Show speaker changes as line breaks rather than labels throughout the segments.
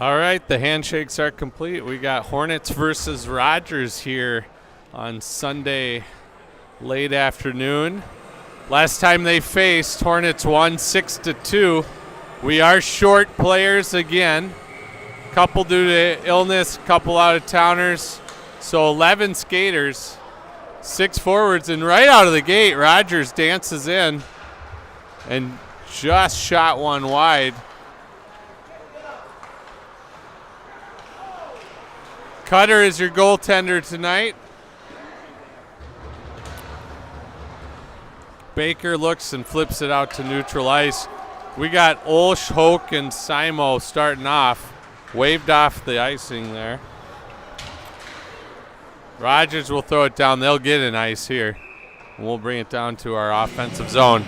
All right, the handshakes are complete. We got Hornets versus Rogers here on Sunday late afternoon. Last time they faced, Hornets won 6-2. We are short players again. Couple due to illness, couple out-of-towners. So 11 skaters, 6 forwards, and right out of the gate, Rogers dances in and just shot one wide. Cutter is your goaltender tonight. Baker looks and flips it out to neutral ice. We got Olsch, Hoke, and Simo starting off. Waved off the icing there. Rogers will throw it down. They'll get an ice here. And we'll bring it down to our offensive zone.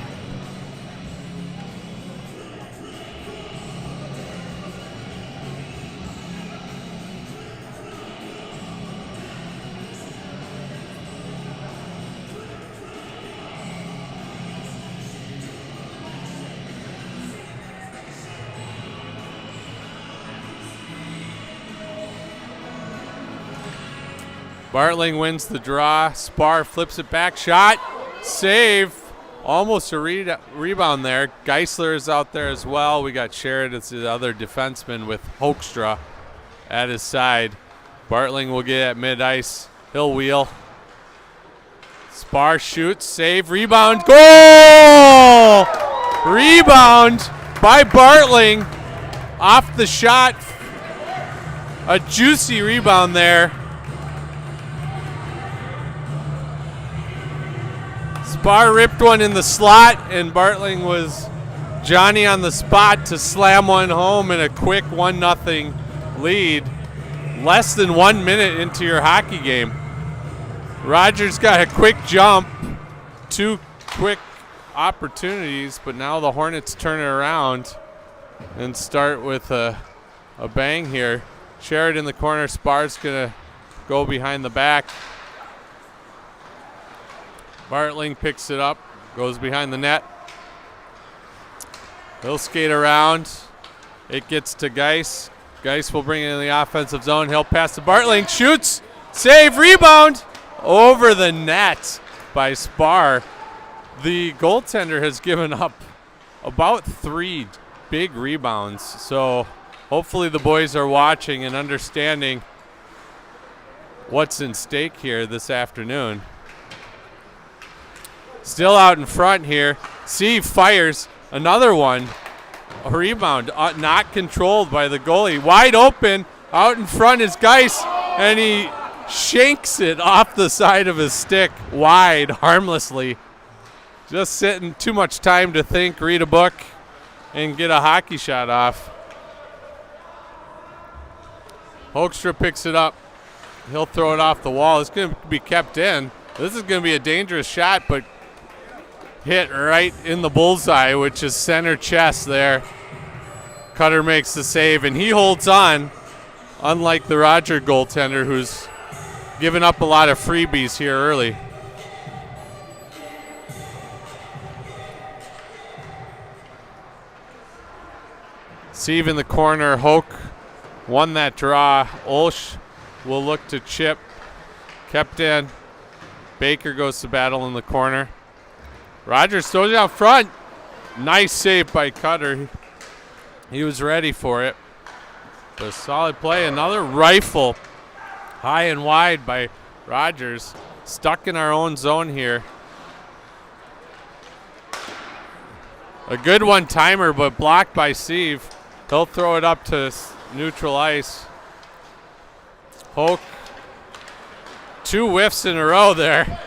Bartling wins the draw. Spar flips it back. Shot. Save. Almost a rebound there. Geisler is out there as well. We got Sherrod as the other defenseman with Hoekstra at his side. Bartling will get at mid-ice. He'll wheel. Spar shoots. Save. Rebound. Goal! Rebound by Bartling. Off the shot. A juicy rebound there. Spar ripped one in the slot, and Bartling was Johnny on the spot to slam one home in a quick 1-0 lead. Less than 1 minute into your hockey game. Rogers got a quick jump, 2 quick opportunities, but now the Hornets turn it around and start with a bang here. Sherrod in the corner. Spar's going to go behind the back. Bartling picks it up, goes behind the net. He'll skate around. It gets to Geis. Geis will bring it in the offensive zone. He'll pass to Bartling. Shoots. Save. Rebound. Over the net by Spar. The goaltender has given up about 3 big rebounds. So hopefully the boys are watching and understanding what's in stake here this afternoon. Still out in front here. Steve fires another one. A rebound, not controlled by the goalie. Wide open. Out in front is Geis, and he shanks it off the side of his stick wide, harmlessly. Just sitting too much time to think, read a book, and get a hockey shot off. Hoekstra picks it up. He'll throw it off the wall. It's going to be kept in. This is going to be a dangerous shot, but hit right in the bullseye, which is center chest there. Cutter makes the save, and he holds on, unlike the Roger goaltender, who's given up a lot of freebies here early. Steve in the corner. Hoke won that draw. Olsch will look to chip. Kept in. Baker goes to battle in the corner. Rogers throws it out front. Nice save by Cutter. He was ready for it. But a solid play. Another rifle high and wide by Rogers. Stuck in our own zone here. A good one-timer, but blocked by Steve. He'll throw it up to neutral ice. Hoke. 2 whiffs in a row there.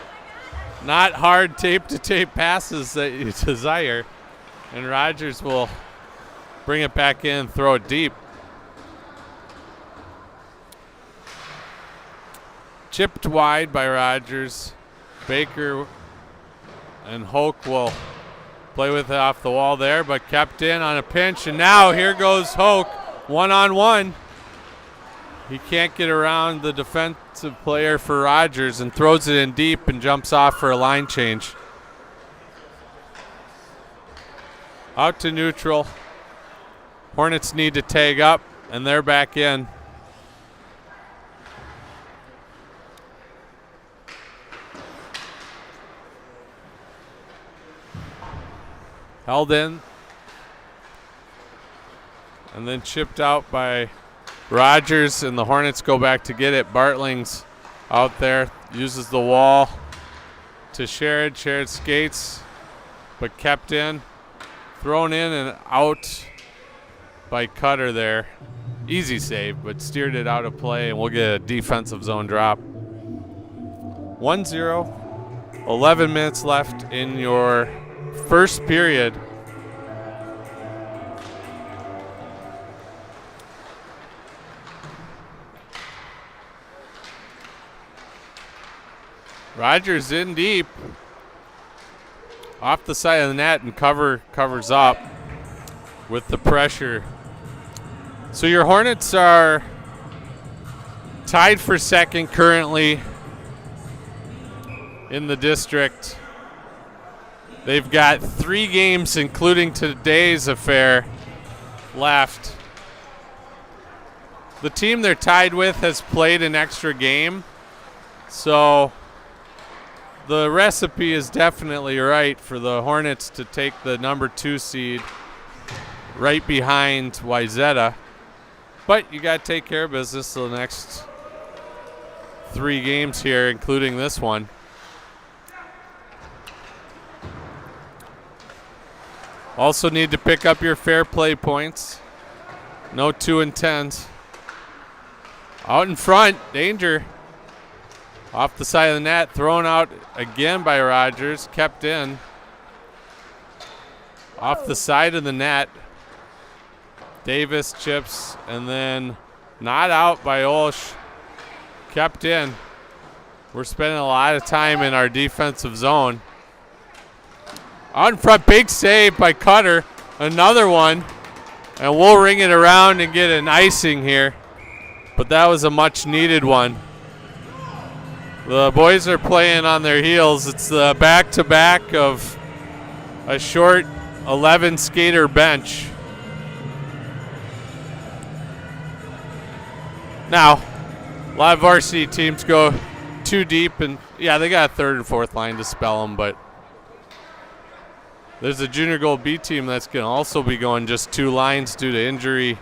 Not hard tape-to-tape passes that you desire. And Rogers will bring it back in, throw it deep. Chipped wide by Rogers. Baker and Hoke will play with it off the wall there, but kept in on a pinch. And now here goes Hoke, 1-on-1. He can't get around the defensive player for Rogers and throws it in deep and jumps off for a line change. Out to neutral. Hornets need to tag up. And they're back in. Held in. And then chipped out by Rogers, and the Hornets go back to get it. Bartling's out there, uses the wall to Sherrod. Sherrod skates, but kept in. Thrown in and out by Cutter there. Easy save, but steered it out of play, and we'll get a defensive zone drop. 1-0, 11 minutes left in your first period. Rogers in deep. Off the side of the net, and covers up with the pressure. So your Hornets are tied for second currently in the district. They've got 3 games, including today's affair, left. The team they're tied with has played an extra game, so the recipe is definitely right for the Hornets to take the number 2 seed right behind Wayzata. But you got to take care of business the next 3 games here, including this one. Also need to pick up your fair play points. No 2 and 10s. Out in front, danger. Off the side of the net, thrown out again by Rogers, kept in. Off the side of the net, Davis chips, and then not out by Olsch, kept in. We're spending a lot of time in our defensive zone. Out in front, big save by Cutter, another one, and we'll ring it around and get an icing here, but that was a much needed one. The boys are playing on their heels. It's the back-to-back of a short 11-skater bench. Now, a lot of varsity teams go too deep, and yeah, they got a 3rd and 4th line to spell them, but there's a junior gold B team that's going to also be going just 2 lines due to injury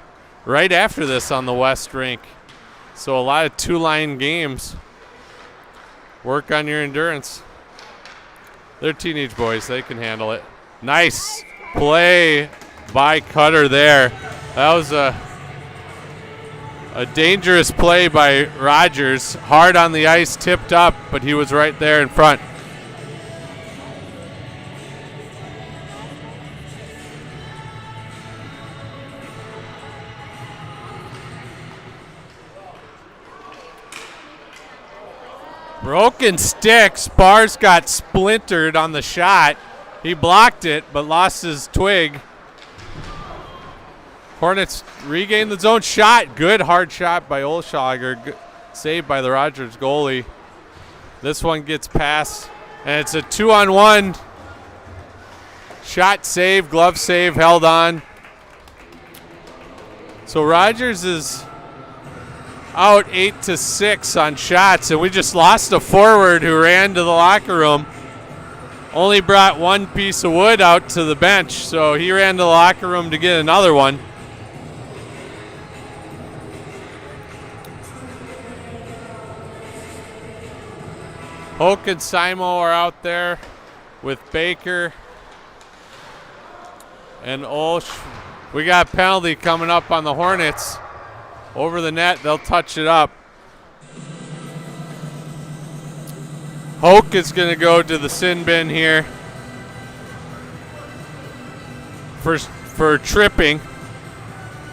right after this on the West rink. So a lot of 2-line games. Work on your endurance. They're teenage boys. They can handle it. Nice play by Cutter there. That was a dangerous play by Rogers. Hard on the ice, tipped up, but he was right there in front. Broken stick. Spars got splintered on the shot. He blocked it, but lost his twig. Hornets regain the zone. Shot. Good hard shot by Olshager. Saved by the Rogers goalie. This one gets past, and it's a 2-on-1. Shot save, glove save, held on. So Rogers is out 8-6 on shots, and we just lost a forward who ran to the locker room. Only brought 1 piece of wood out to the bench, so he ran to the locker room to get another one. Hoke and Simo are out there with Baker and Olsch. We got a penalty coming up on the Hornets. Over the net, they'll touch it up. Hoke is going to go to the sin bin here for tripping.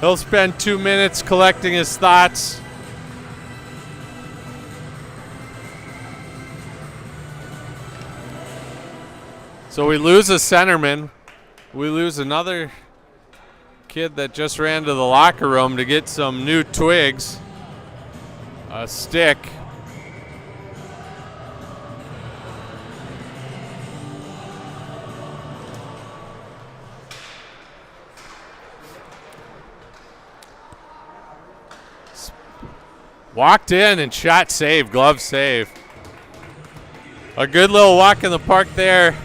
He'll spend 2 minutes collecting his thoughts. So we lose a centerman. We lose another kid that just ran to the locker room to get some new twigs, a stick. Walked in and shot save, glove save. A good little walk in the park there.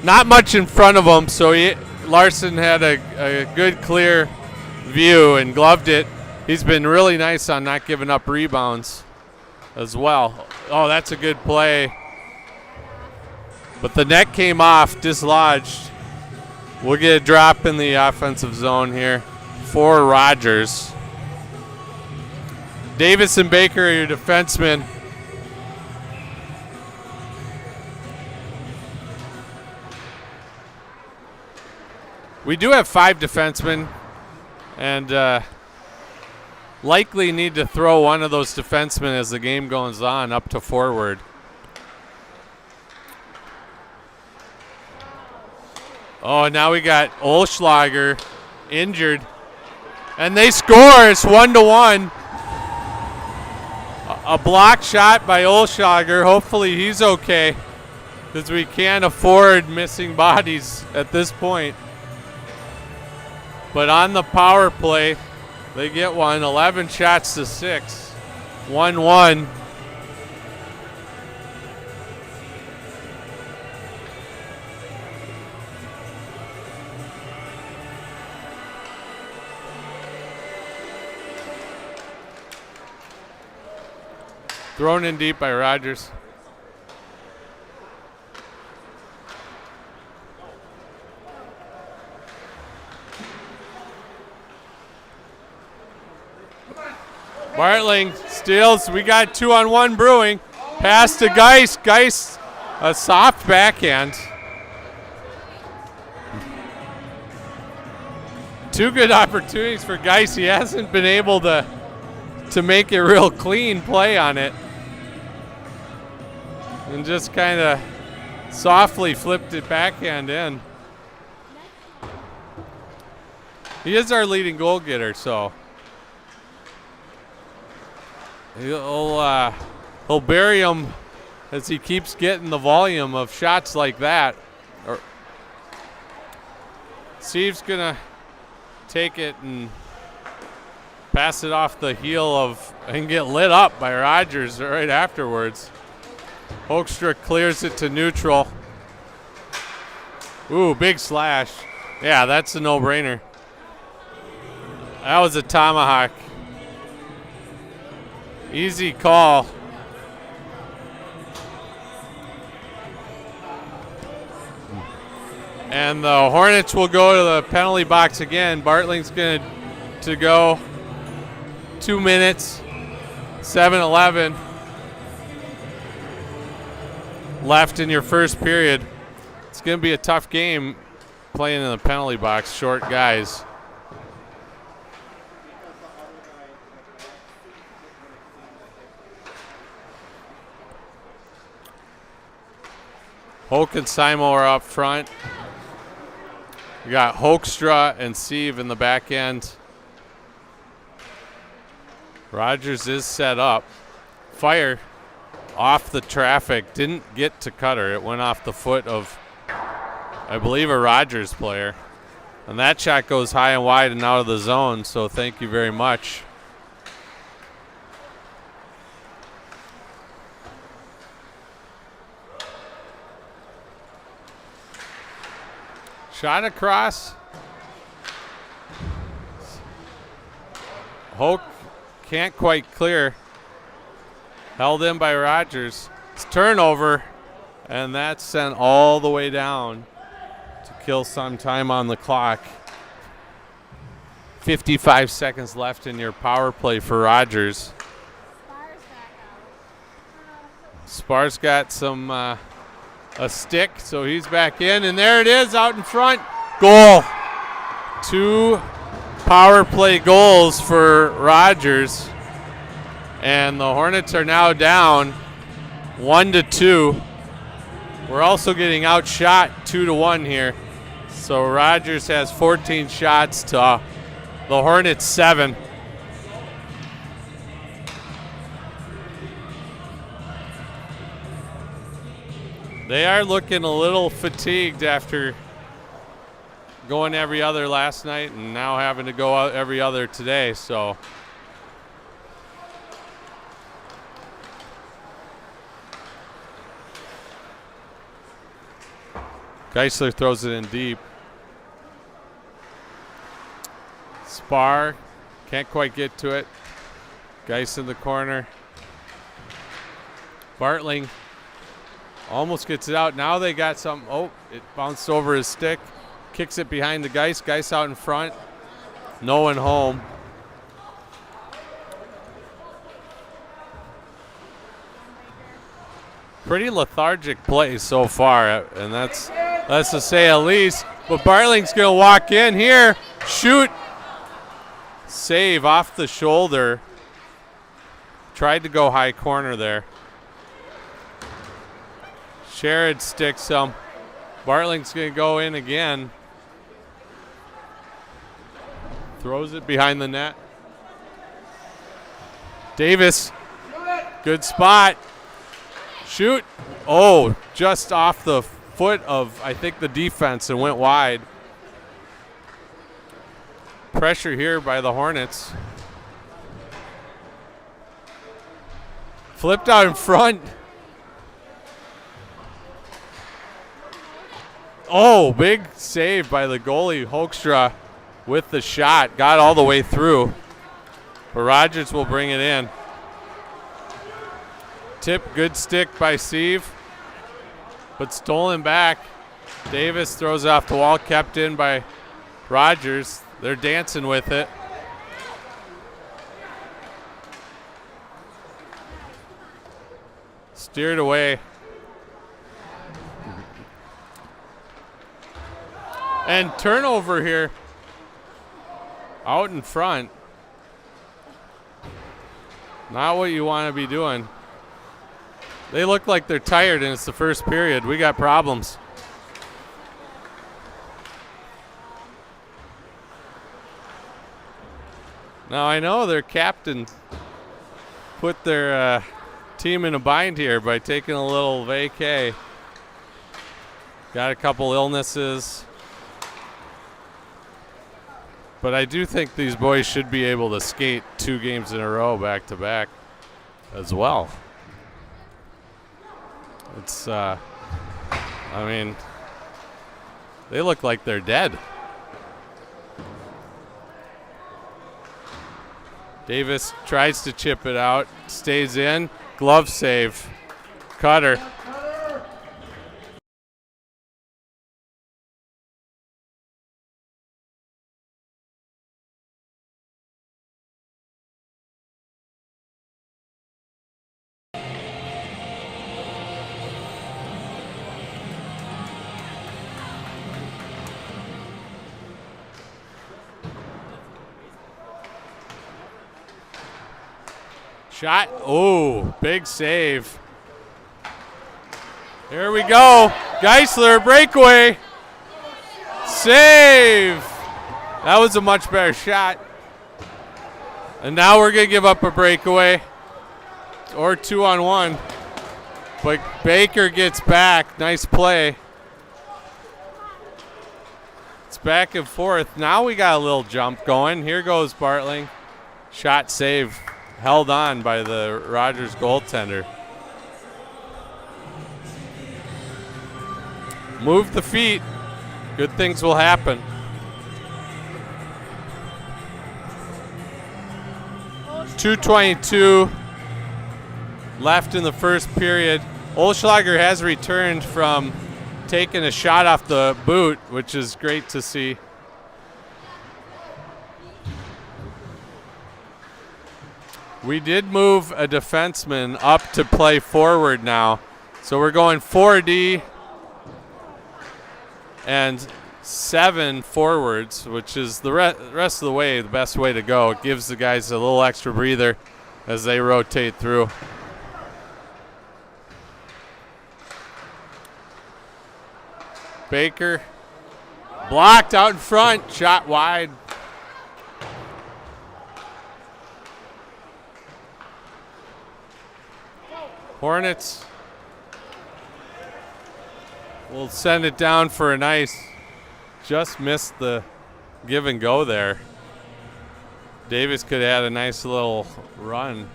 Not much in front of him, so Larson had a good clear view and gloved it. He's been really nice on not giving up rebounds as well. Oh, that's a good play. But the net came off, dislodged. We'll get a drop in the offensive zone here for Rogers. Davis and Baker are your defensemen. We do have 5 defensemen, and likely need to throw one of those defensemen as the game goes on up to forward. Oh, now we got Olschlager injured, and they score. It's 1-1. A block shot by Olschlager. Hopefully he's okay, because we can't afford missing bodies at this point. But on the power play, they get one. 11 shots to 6. 1-1. Thrown in deep by Rogers. Bartling steals. We got 2-on-1 brewing. Pass to Geist. Geist, a soft backhand. 2 good opportunities for Geist. He hasn't been able to make a real clean play on it. And just kind of softly flipped it backhand in. He is our leading goal getter, so he'll bury him as he keeps getting the volume of shots like that. Steve's gonna take it and pass it off the heel and get lit up by Rogers right afterwards. Hoekstra clears it to neutral. Ooh, big slash. Yeah, that's a no-brainer. That was a tomahawk. Easy call. And the Hornets will go to the penalty box again. Bartling's going to go. 2 minutes, 7-11 left in your first period. It's going to be a tough game playing in the penalty box, short guys. Hoke and Simo are up front. We got Hoekstra and Steve in the back end. Rogers is set up. Fire off the traffic. Didn't get to Cutter. It went off the foot of, I believe, a Rogers player. And that shot goes high and wide and out of the zone, so thank you very much. Shot across. Hoke can't quite clear. Held in by Rogers. It's turnover, and that's sent all the way down to kill some time on the clock. 55 seconds left in your power play for Rogers. Spar's got some a stick, so he's back in, and there it is out in front. Goal. 2 power play goals for Rogers, and the Hornets are now down 1-2. We're also getting outshot 2-1 here, so Rogers has 14 shots to the Hornets 7. They are looking a little fatigued after going every other last night and now having to go out every other today. So Geisler throws it in deep. Spar can't quite get to it. Geis in the corner. Bartling almost gets it out. Now they got some. Oh, it bounced over his stick. Kicks it behind the Geis. Geis out in front. No one home. Pretty lethargic play so far, and that's to say at least. But Bartling's going to walk in here. Shoot. Save off the shoulder. Tried to go high corner there. Sherrod sticks him. Bartling's going to go in again. Throws it behind the net. Davis. Good spot. Shoot. Oh, just off the foot of, I think, the defense and went wide. Pressure here by the Hornets. Flipped out in front. Oh, big save by the goalie, Hoekstra, with the shot. Got all the way through. But Rogers will bring it in. Tip, good stick by Steve, but stolen back. Davis throws it off the wall, kept in by Rogers. They're dancing with it. Steered away. And turnover here. Out in front. Not what you want to be doing. They look like they're tired, and it's the first period. We got problems. Now, I know their captain put their team in a bind here by taking a little vacay. Got a couple illnesses. But I do think these boys should be able to skate 2 games in a row back-to-back as well. It's, I mean, they look like they're dead. Davis tries to chip it out, stays in, glove save, Cutter. Shot. Oh, big save. Here we go. Geisler, breakaway. Save. That was a much better shot. And now we're going to give up a breakaway or 2-on-1. But Baker gets back. Nice play. It's back and forth. Now we got a little jump going. Here goes Bartling. Shot save. Held on by the Rogers goaltender. Move the feet. Good things will happen. .222 left in the first period. Olschlager has returned from taking a shot off the boot, which is great to see. We did move a defenseman up to play forward now. So we're going 4D and 7 forwards, which is the rest of the way the best way to go. It gives the guys a little extra breather as they rotate through. Baker blocked out in front, shot wide. Hornets will send it down for a nice, just missed the give and go there. Davis could have had a nice little run.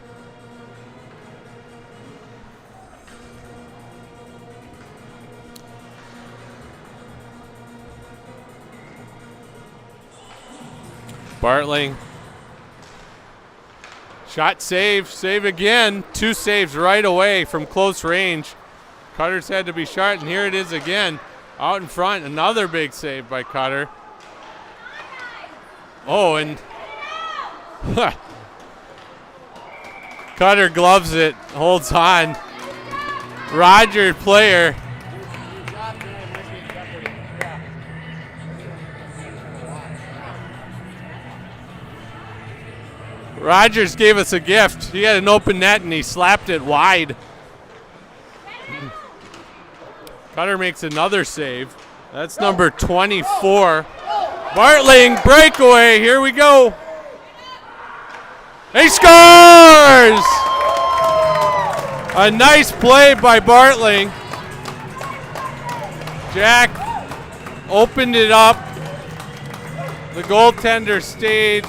Bartling. Shot save again. 2 saves right away from close range. Cutter's had to be sharp, and here it is again. Out in front, another big save by Cutter. Oh, and Cutter gloves it, holds on. Roger player. Rogers gave us a gift. He had an open net and he slapped it wide. Cutter makes another save. That's number 24. Bartling breakaway. Here we go. He scores! A nice play by Bartling. Jack opened it up. The goaltender stayed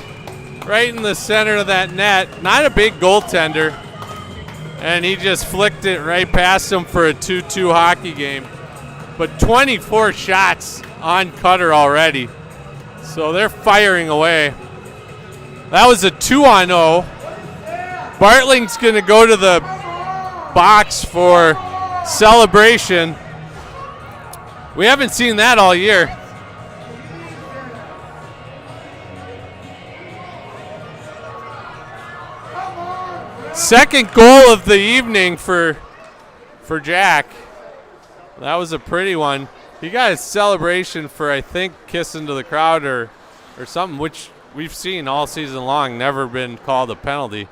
right in the center of that net. Not a big goaltender. And he just flicked it right past him for a 2-2 hockey game. But 24 shots on Cutter already. So they're firing away. That was a 2-on-0. Bartling's going to go to the box for celebration. We haven't seen that all year. Second goal of the evening for Jack. That was a pretty one. He got a celebration for, I think, kissing to the crowd or something, which we've seen all season long, never been called a penalty.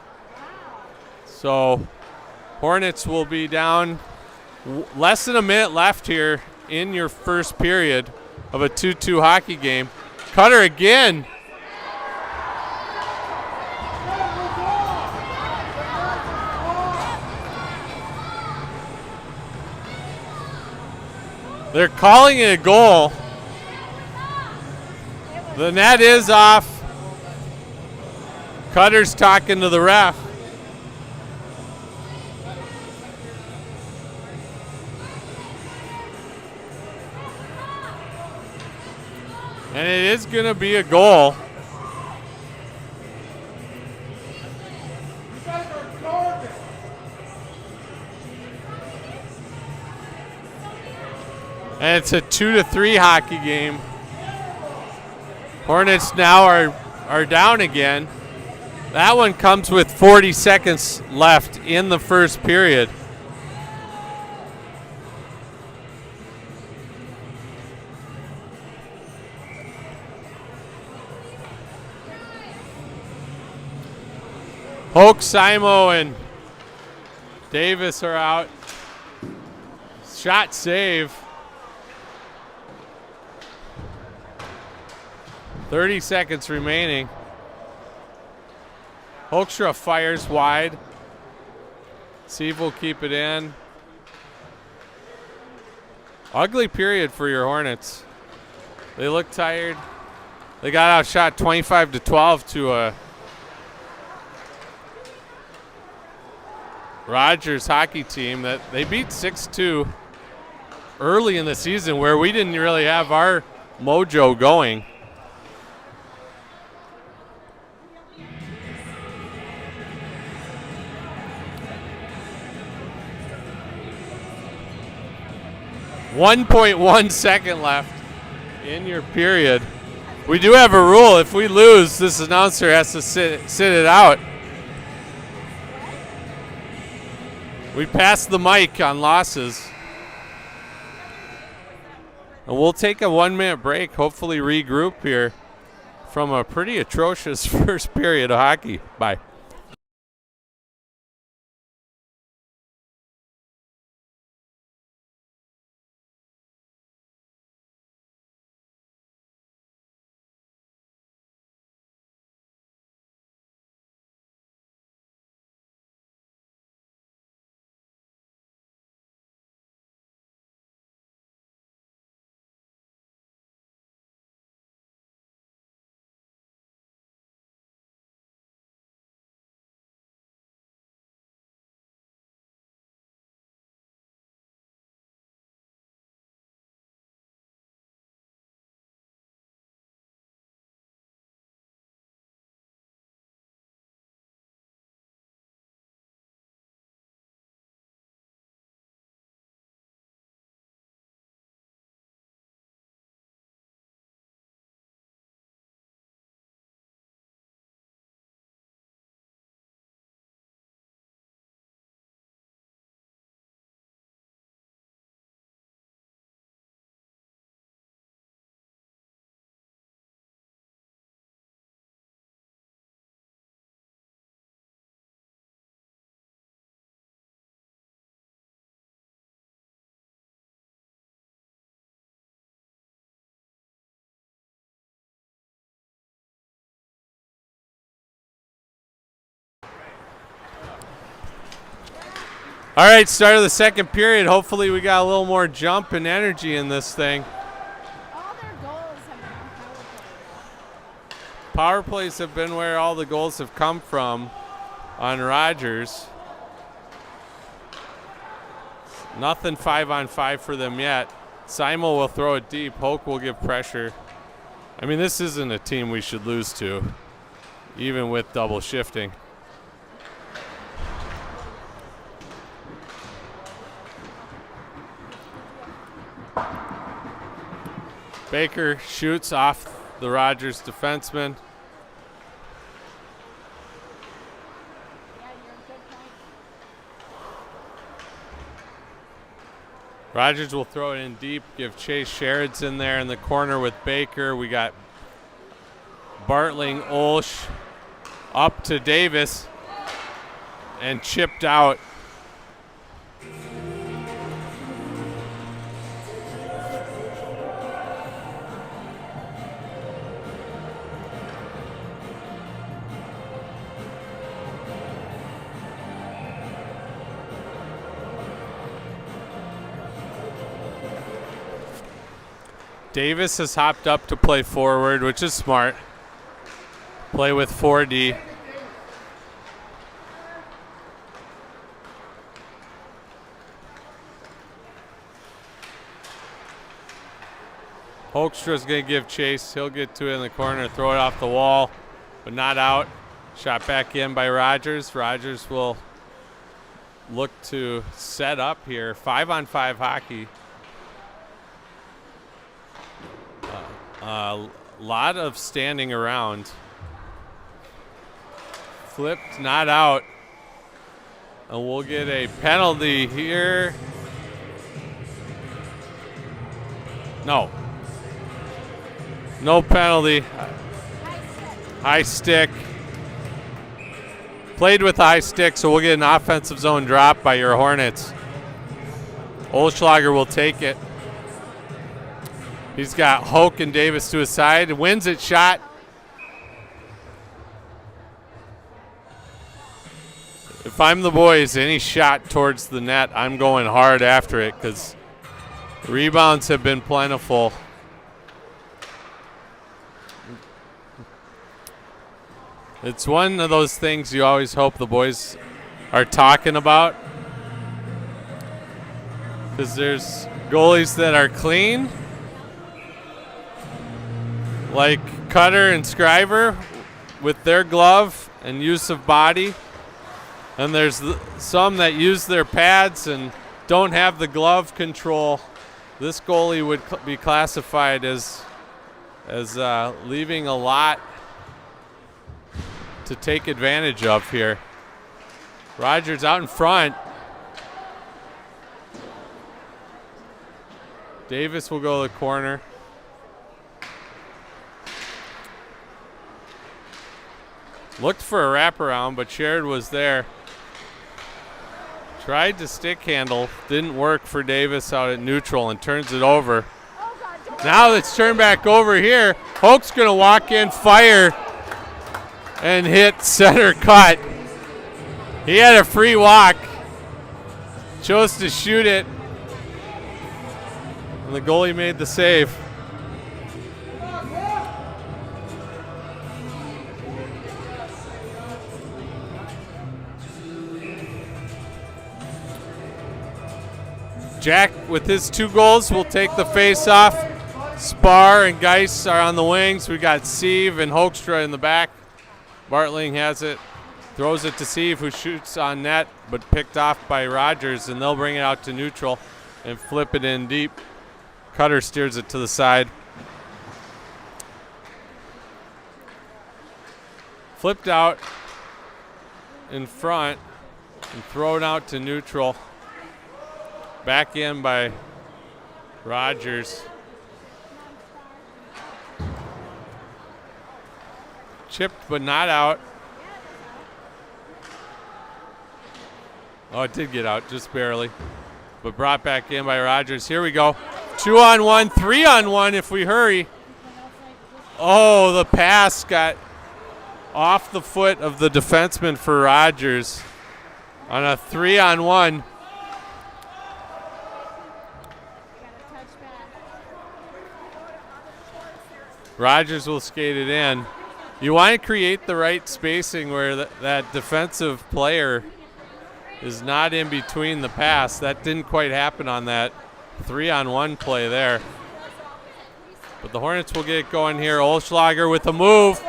So Hornets will be down less than a minute left here in your first period of a 2-2 hockey game. Cutter again. They're calling it a goal. The net is off. Cutter's talking to the ref. And it is going to be a goal. And it's a 2-3 hockey game. Hornets now are down again. That one comes with 40 seconds left in the first period. Hoke, Simo, and Davis are out. Shot save. 30 seconds remaining. Hoekstra fires wide. See if we'll keep it in. Ugly period for your Hornets. They look tired. They got outshot 25-12 to a Rogers hockey team that they beat 6-2 early in the season, where we didn't really have our mojo going. .1 second left in your period. We do have a rule. If we lose, this announcer has to sit it out. We passed the mic on losses. And we'll take a 1-minute break, hopefully regroup here from a pretty atrocious first period of hockey. Bye. All right, start of the second period. Hopefully we got a little more jump and energy in this thing.
All their goals have been on power play.
Power plays have been where all the goals have come from on Rogers. Nothing 5-on-5 for them yet. Simo will throw it deep. Hoke will give pressure. I mean, this isn't a team we should lose to, even with double shifting. Baker shoots off the Rogers defenseman. Rogers will throw it in deep, give Chase Sherrod's in there in the corner with Baker. We got Bartling, Olsch up to Davis and chipped out. Davis has hopped up to play forward, which is smart. Play with 4D. Hoekstra's going to give chase. He'll get to it in the corner, throw it off the wall, but not out. Shot back in by Rogers. Rogers will look to set up here. 5-on-5 hockey. A lot of standing around. Flipped, not out. And we'll get a penalty here. No. No penalty. High stick. Played with high stick, so we'll get an offensive zone drop by your Hornets. Olschlager will take it. He's got Hoke and Davis to his side. Wins it, shot. If I'm the boys, any shot towards the net, I'm going hard after it because rebounds have been plentiful. It's one of those things you always hope the boys are talking about because there's goalies that are clean, like Cutter and Scriver with their glove and use of body. And there's some that use their pads and don't have the glove control. This goalie would be classified as leaving a lot to take advantage of here. Rogers out in front. Davis will go to the corner. Looked for a wraparound, but Sherrod was there. Tried to stick handle, didn't work for Davis out at neutral and turns it over. Now it's turned back over here. Hoke's gonna walk in, fire, and hit center cut. He had a free walk, chose to shoot it, and the goalie made the save. Jack, with his 2 goals, will take the face-off. Spar and Geis are on the wings. We got Sieve and Hoekstra in the back. Bartling has it, throws it to Sieve, who shoots on net, but picked off by Rogers, and they'll bring it out to neutral and flip it in deep. Cutter steers it to the side. Flipped out in front and thrown out to neutral. Back in by Rogers. Chipped but not out. Oh, it did get out, just barely. But brought back in by Rogers. Here we go. 2-on-1, 3-on-1 if we hurry. Oh, the pass got off the foot of the defenseman for Rogers on a 3-on-1. Rogers will skate it in. You want to create the right spacing where that defensive player is not in between the pass. That didn't quite happen on that 3-on-1 play there. But the Hornets will get going here. Olschlager with a move,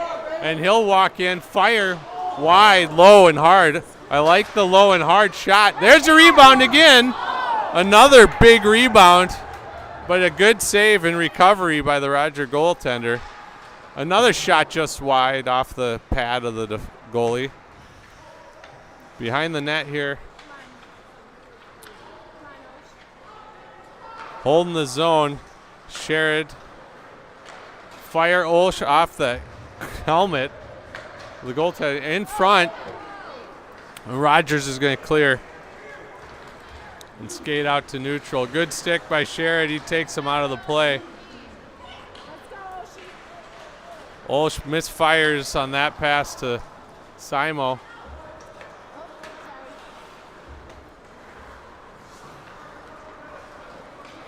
and he'll walk in, fire wide, low and hard. I like the low and hard shot. There's a rebound again. Another big rebound, but a good save and recovery by the Roger goaltender. Another shot just wide off the pad of the goalie. Behind the net here. Holding the zone. Sherrod. Fire Olsch off the helmet. The goaltender in front. Rogers is going to clear and skate out to neutral. Good stick by Sherrod. He takes him out of the play. Olsch misfires on that pass to Simo.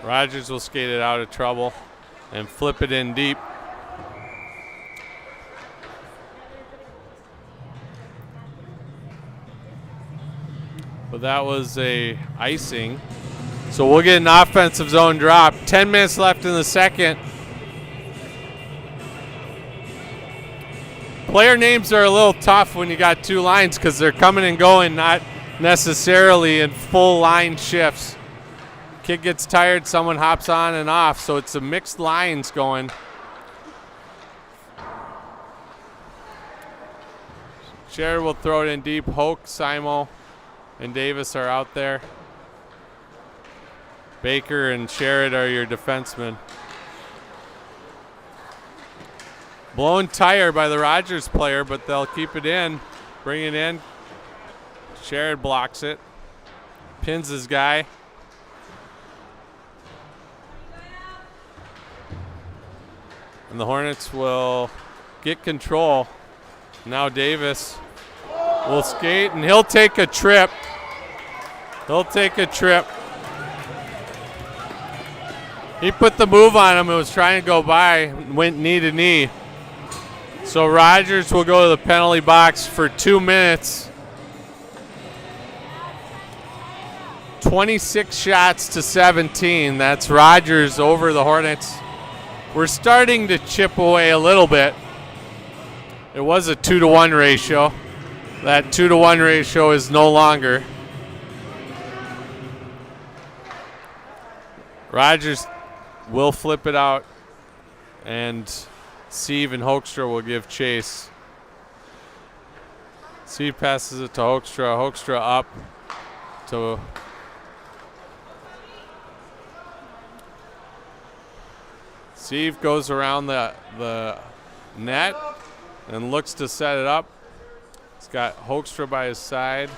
Rogers will skate it out of trouble and flip it in deep. But that was a icing. So we'll get an offensive zone drop. 10 minutes left in the second. Player names are a little tough when you got two lines because they're coming and going, not necessarily in full line shifts. Kid gets tired, someone hops on and off, so it's a mixed lines going. Sherrod will throw it in deep. Hoke, Simo, and Davis are out there. Baker and Sherrod are your defensemen. Blown tire by the Rogers player, but they'll keep it in. Bring it in. Sherrod blocks it. Pins his guy. And the Hornets will get control. Now Davis will skate, and he'll take a trip. He'll take a trip. He put the move on him and was trying to go by, went knee to knee. So Rogers will go to the penalty box for 2 minutes. 26 shots to 17. That's Rogers over the Hornets. We're starting to chip away a little bit. It was a 2-to-1 ratio. That 2-to-1 ratio is no longer. Rogers will flip it out, and Sieve and Hoekstra will give chase. Sieve passes it to Hoekstra. Hoekstra up to Sieve, goes around the net and looks to set it up. He's got Hoekstra by his side.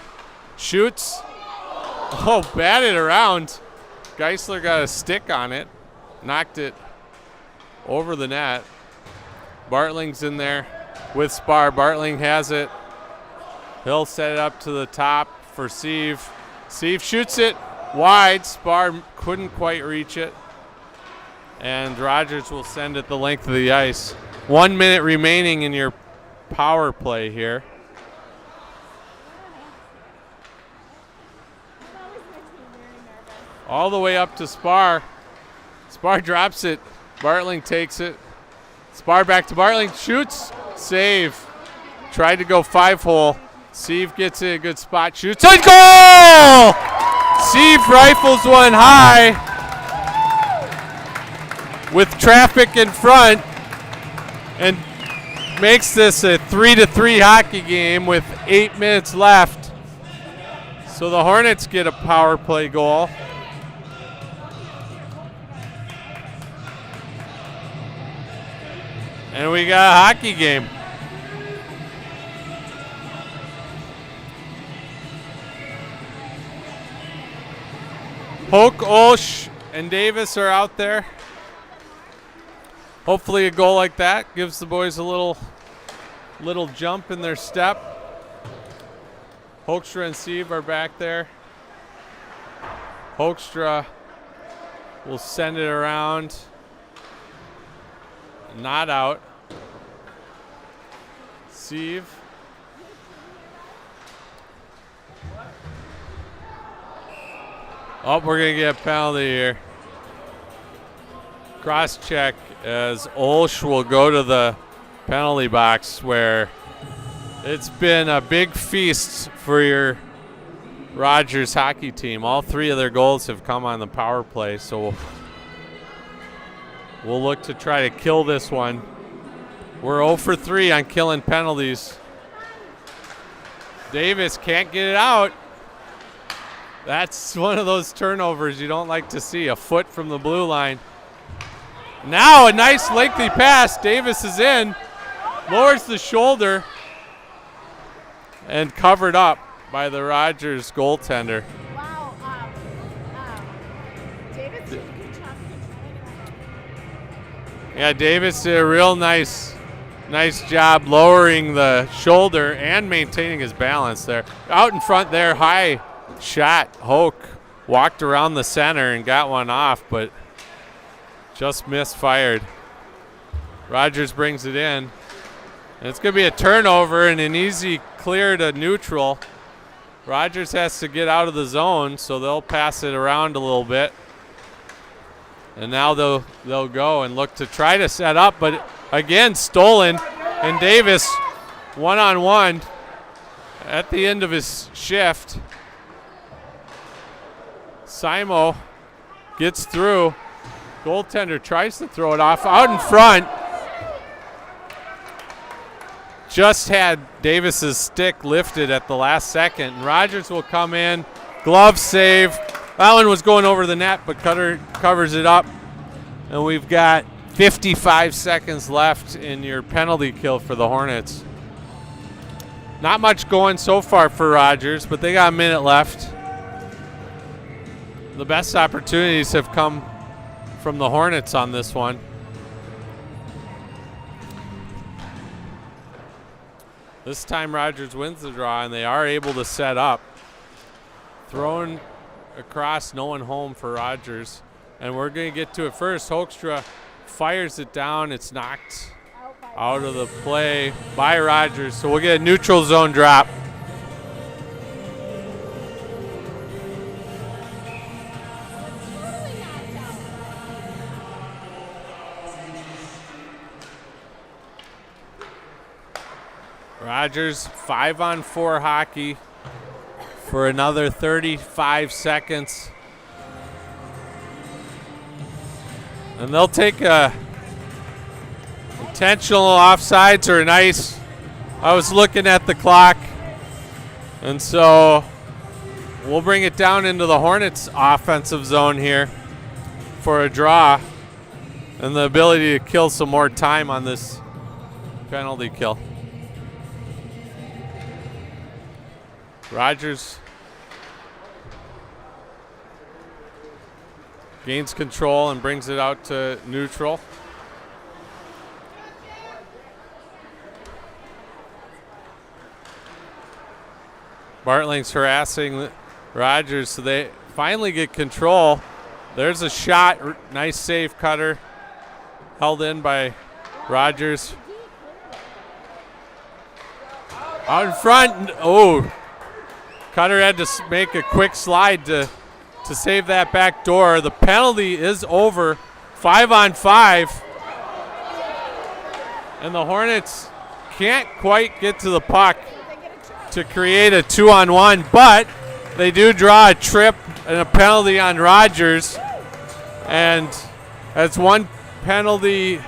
Shoots. Oh, batted around. Geisler got a stick on it. Knocked it over the net. Bartling's in there with Spar. Bartling has it. He'll set it up to the top for Sieve. Sieve shoots it wide. Spar couldn't quite reach it. And Rogers will send it the length of the ice. 1 minute remaining in your power play here. All the way up to Spar. Spar drops it. Bartling takes it. Spar back to Bartling. Shoots. Save. Tried to go 5-hole. Sieve gets it a good spot. Shoots. And goal! Sieve rifles one high with traffic in front and makes this a 3-3 hockey game with 8 minutes left. So the Hornets get a power play goal. And we got a hockey game. Hoke, Olsch, and Davis are out there. Hopefully a goal like that gives the boys a little jump in their step. Hoekstra and Sieve are back there. Hoekstra will send it around. not out. Sieve. Oh, we're going to get a penalty here. Cross check as Olsch will go to the penalty box, where it's been a big feast for your Rogers hockey team. All three of their goals have come on the power play, so we'll look to try to kill this one. We're 0 for 3 on killing penalties. Davis can't get it out. That's one of those turnovers you don't like to see, a foot from the blue line. Now a nice lengthy pass. Davis is in, lowers the shoulder, and covered up by the Rogers goaltender.
Wow. Davis did a good job controlling it.
Yeah, Davis did a real nice job lowering the shoulder and maintaining his balance there. Out in front there, high shot. Hoke walked around the center and got one off, but just misfired. Rogers brings it in. And it's going to be a turnover and an easy clear to neutral. Rogers has to get out of the zone, so they'll pass it around a little bit. And now they'll go and look to try to set up, but again stolen. And Davis one-on-one at the end of his shift. Simo gets through. Goaltender tries to throw it off out in front. Just had Davis's stick lifted at the last second. Rogers will come in. Glove save. That one was going over the net, but Cutter covers it up. And we've got 55 seconds left in your penalty kill for the Hornets. Not much going so far for Rogers, but they got a minute left. The best opportunities have come from the Hornets on this one. This time Rogers wins the draw, and they are able to set up. Thrown across, no one home for Rogers. And we're going to get to it first. Hoekstra fires it down. It's knocked out of the play by Rogers. So we'll get a neutral zone drop. Rogers 5-on-4 hockey for another 35 seconds. And they'll take a intentional offsides or an ice. I was looking at the clock. And so we'll bring it down into the Hornets offensive zone here for a draw and the ability to kill some more time on this penalty kill. Rogers gains control and brings it out to neutral. Bartling's harassing Rogers, so they finally get control. There's a shot. Nice save, Cutter. Held in by Rogers. Out in front. Oh. Cutter had to make a quick slide to save that back door. The penalty is over. 5-on-5. And the Hornets can't quite get to the puck to create a 2-on-1, but they do draw a trip and a penalty on Rogers. And as one penalty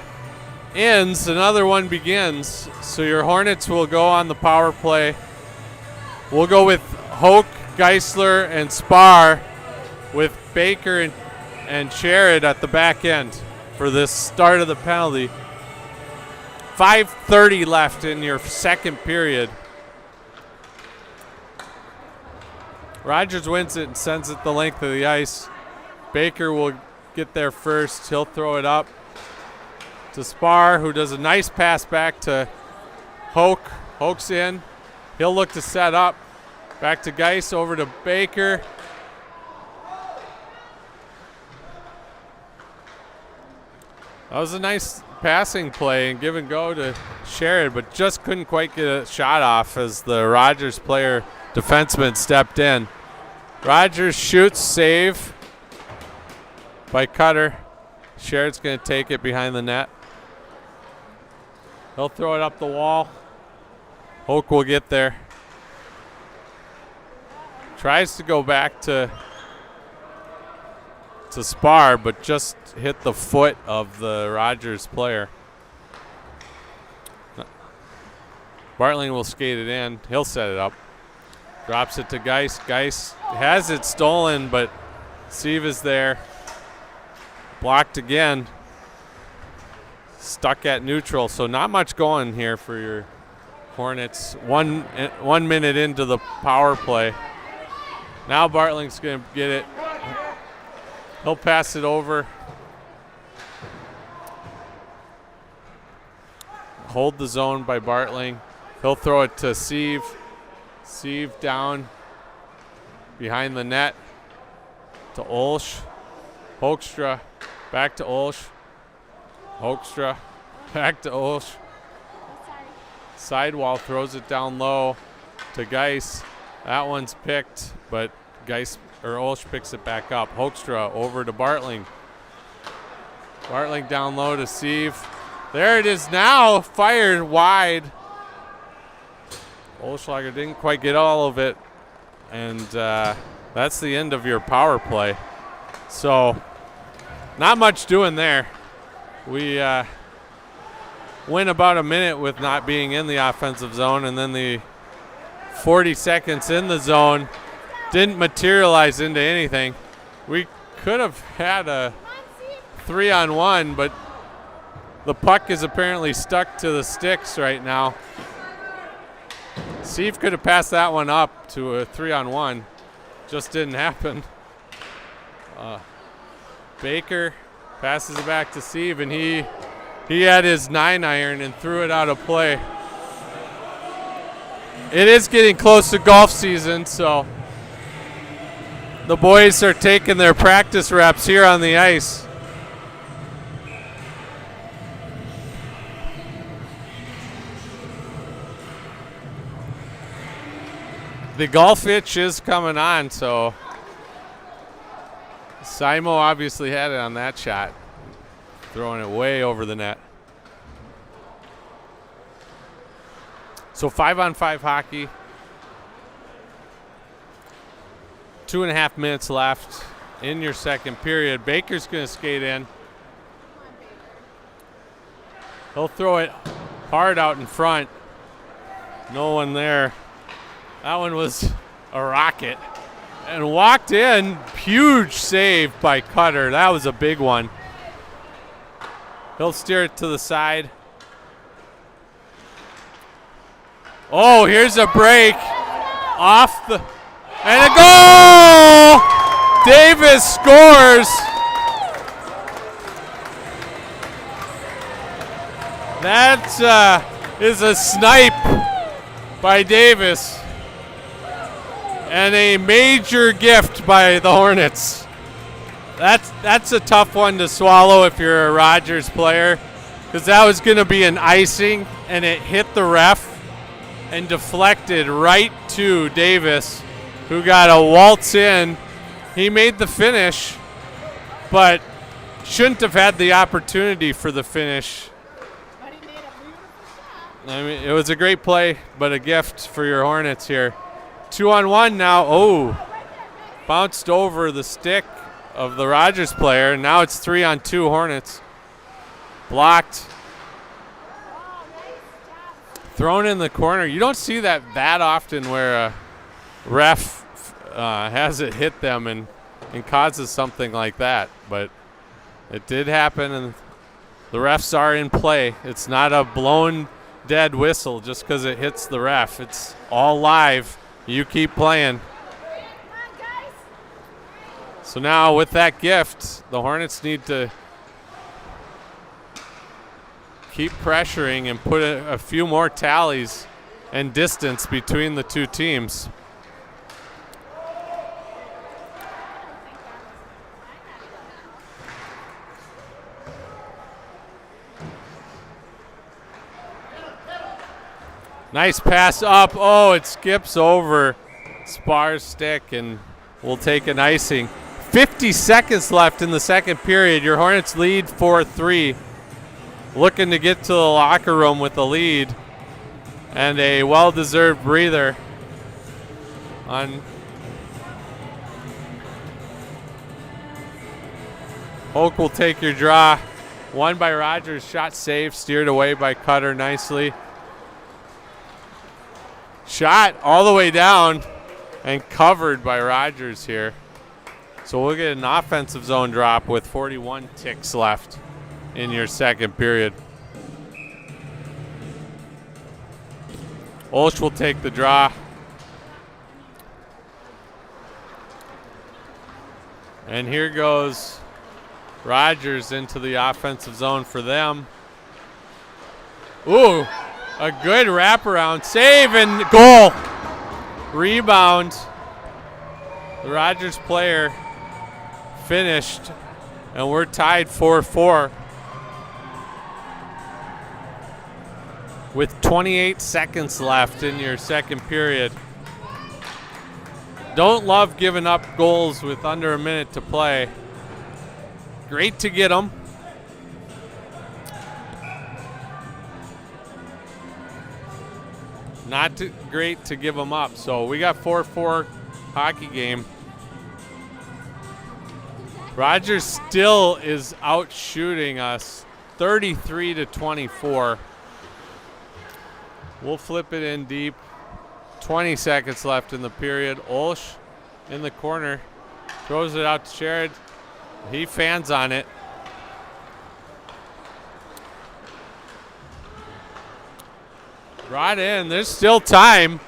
ends, another one begins. So your Hornets will go on the power play. We'll go with Hoke, Geisler, and Spar, with Baker and Sherrod at the back end for this start of the penalty. 5:30 left in your second period. Rogers wins it and sends it the length of the ice. Baker will get there first. He'll throw it up to Spar, who does a nice pass back to Hoke. Hoke's in. He'll look to set up. Back to Geis, over to Baker. That was a nice passing play and give and go to Sherrod, but just couldn't quite get a shot off as the Rogers player defenseman stepped in. Rogers shoots, save by Cutter. Sherrod's going to take it behind the net. He'll throw it up the wall. Hoke will get there. Tries to go back to spar, but just hit the foot of the Rogers player. Bartling will skate it in. He'll set it up. Drops it to Geis. Geis has it stolen, but Steve is there. Blocked again. Stuck at neutral, so not much going here for your Hornets. 1 minute into the power play. Now Bartling's going to get it. He'll pass it over. Hold the zone by Bartling. He'll throw it to Sieve. Sieve down behind the net to Olsch. Hoekstra back to Olsch. Hoekstra back to Olsch. Sidewall throws it down low to Geis. That one's picked, but Olsch picks it back up. Hoekstra over to Bartling. Bartling down low to Sieve. There it is now, fired wide. Olschlager didn't quite get all of it, and that's the end of your power play. So not much doing there. We went about a minute with not being in the offensive zone, and then the 40 seconds in the zone didn't materialize into anything. We could have had a 3-on-1, but the puck is apparently stuck to the sticks right now. Steve could have passed that one up to a 3-on-1. Just didn't happen. Baker passes it back to Steve, and he had his 9-iron and threw it out of play. It is getting close to golf season, so the boys are taking their practice reps here on the ice. The golf itch is coming on, so Simo obviously had it on that shot, throwing it way over the net. So 5-on-5 hockey. 2.5 minutes left in your second period. Baker's going to skate in. He'll throw it hard out in front. No one there. That one was a rocket. And walked in. Huge save by Cutter. That was a big one. He'll steer it to the side. Oh, here's a break. Off the... And a goal! Davis scores. That is a snipe by Davis. And a major gift by the Hornets. That's a tough one to swallow if you're a Rogers player, because that was going to be an icing, and it hit the ref and deflected right to Davis, who got a waltz in. He made the finish, but shouldn't have had the opportunity for the finish.
But he made a beautiful shot.
I mean, it was a great play, but a gift for your Hornets here. 2-on-1 now. Oh, bounced over the stick of the Rogers player. Now it's 3-on-2 Hornets. Blocked. Thrown in the corner. You don't see that often where a ref has it hit them and causes something like that. But it did happen, and the refs are in play. It's not a blown dead whistle just because it hits the ref. It's all live. You keep playing. So now with that gift, the Hornets need to keep pressuring and put a few more tallies and distance between the two teams. Nice pass up. Oh, it skips over Spar's stick, and we'll take an icing. 50 seconds left in the second period. Your Hornets lead 4-3. Looking to get to the locker room with a lead and a well-deserved breather on Oak will take your draw. Won by Rogers, shot saved, steered away by Cutter nicely. Shot all the way down and covered by Rogers here. So we'll get an offensive zone drop with 41 ticks left in your second period. Olsch will take the draw. And here goes Rogers into the offensive zone for them. Ooh, a good wraparound save and goal. Rebound. The Rogers player finished, and we're tied 4-4 with 28 seconds left in your second period. Don't love giving up goals with under a minute to play. Great to get them. Not great to give them up. So we got 4-4 hockey game. Rogers still is out shooting us 33-24. We'll flip it in deep. 20 seconds left in the period. Olsch in the corner. Throws it out to Sherrod. He fans on it. Right in. There's still time.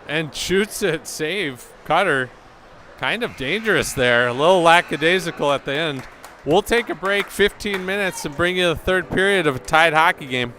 And shoots it. Save. Cutter. Kind of dangerous there. A little lackadaisical at the end. We'll take a break, 15 minutes, and bring you the third period of a tied hockey game.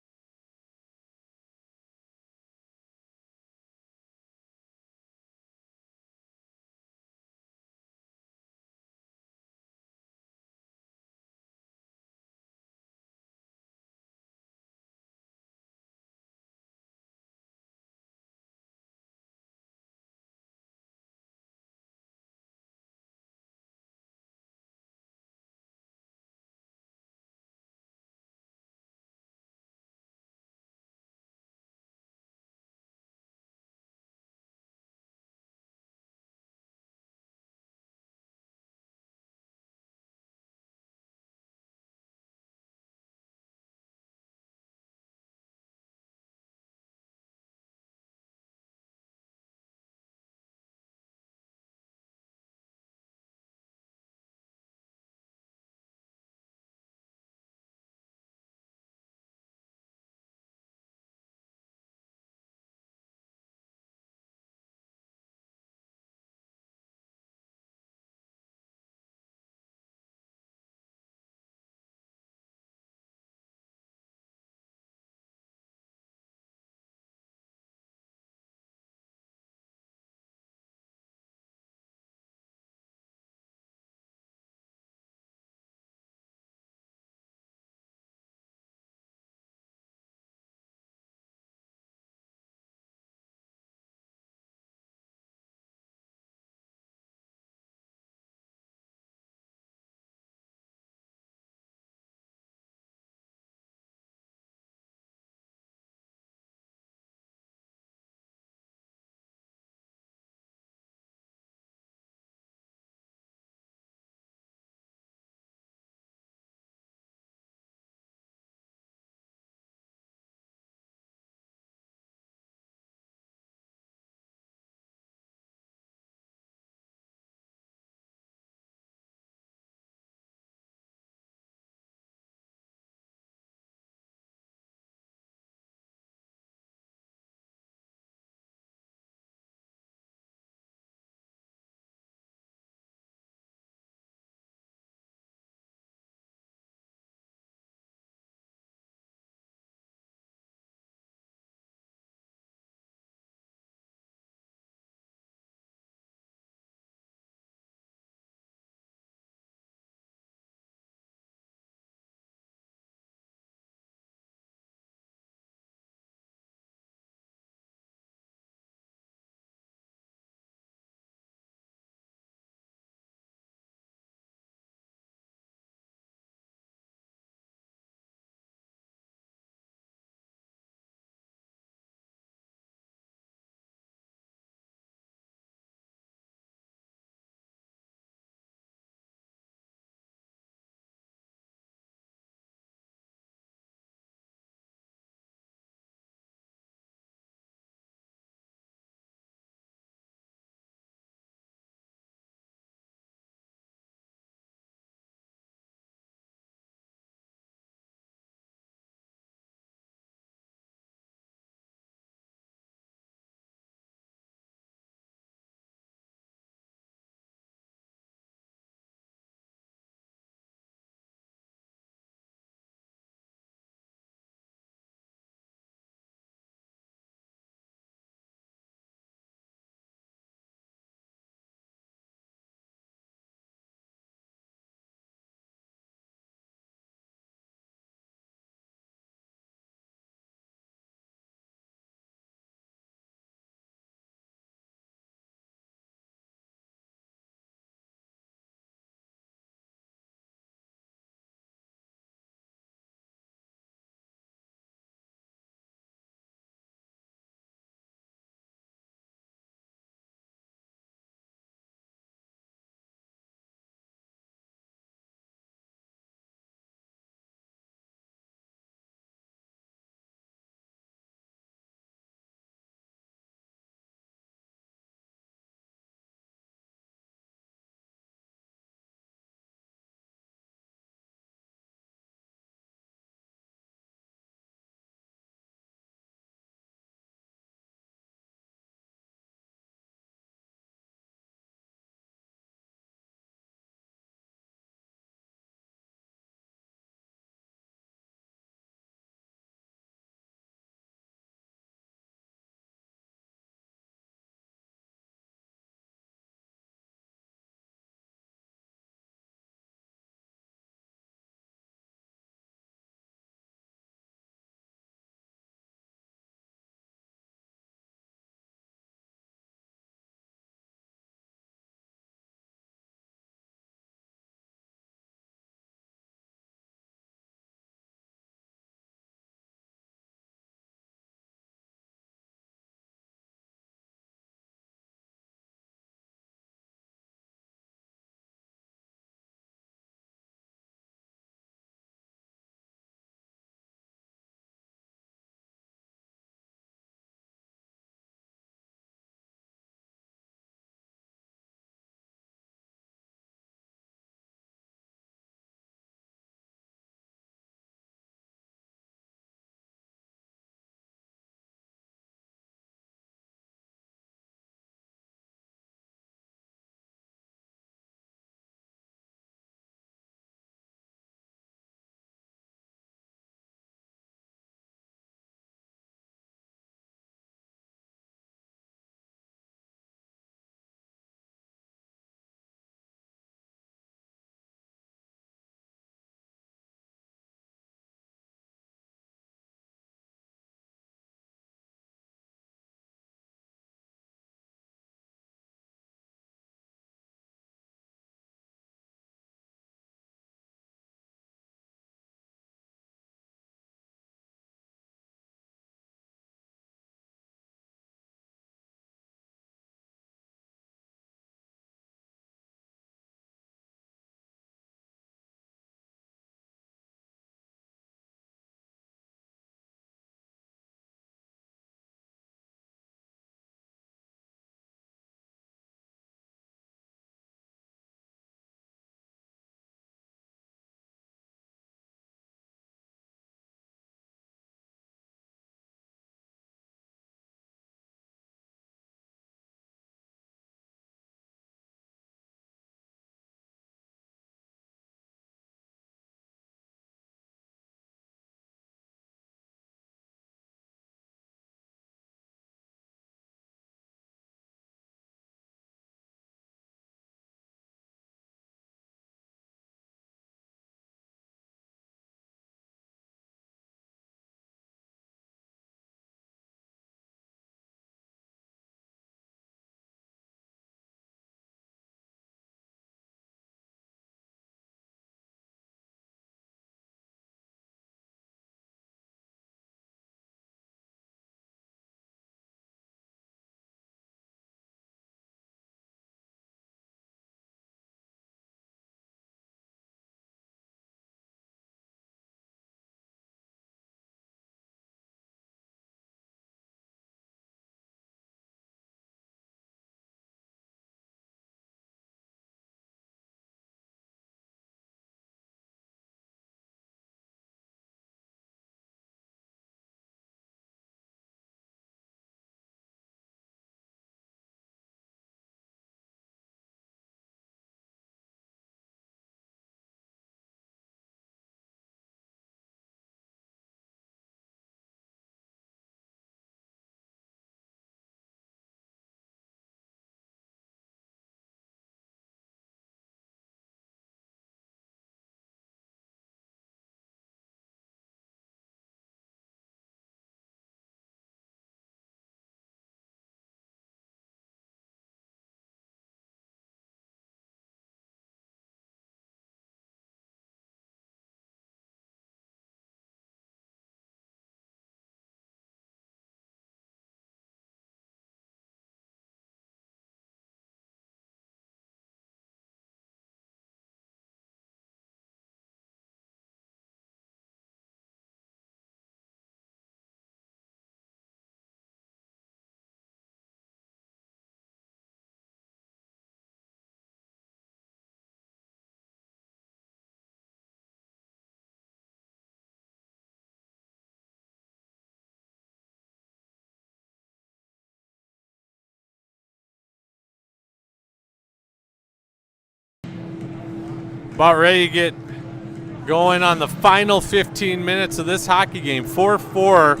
About ready to get going on the final 15 minutes of this hockey game. 4-4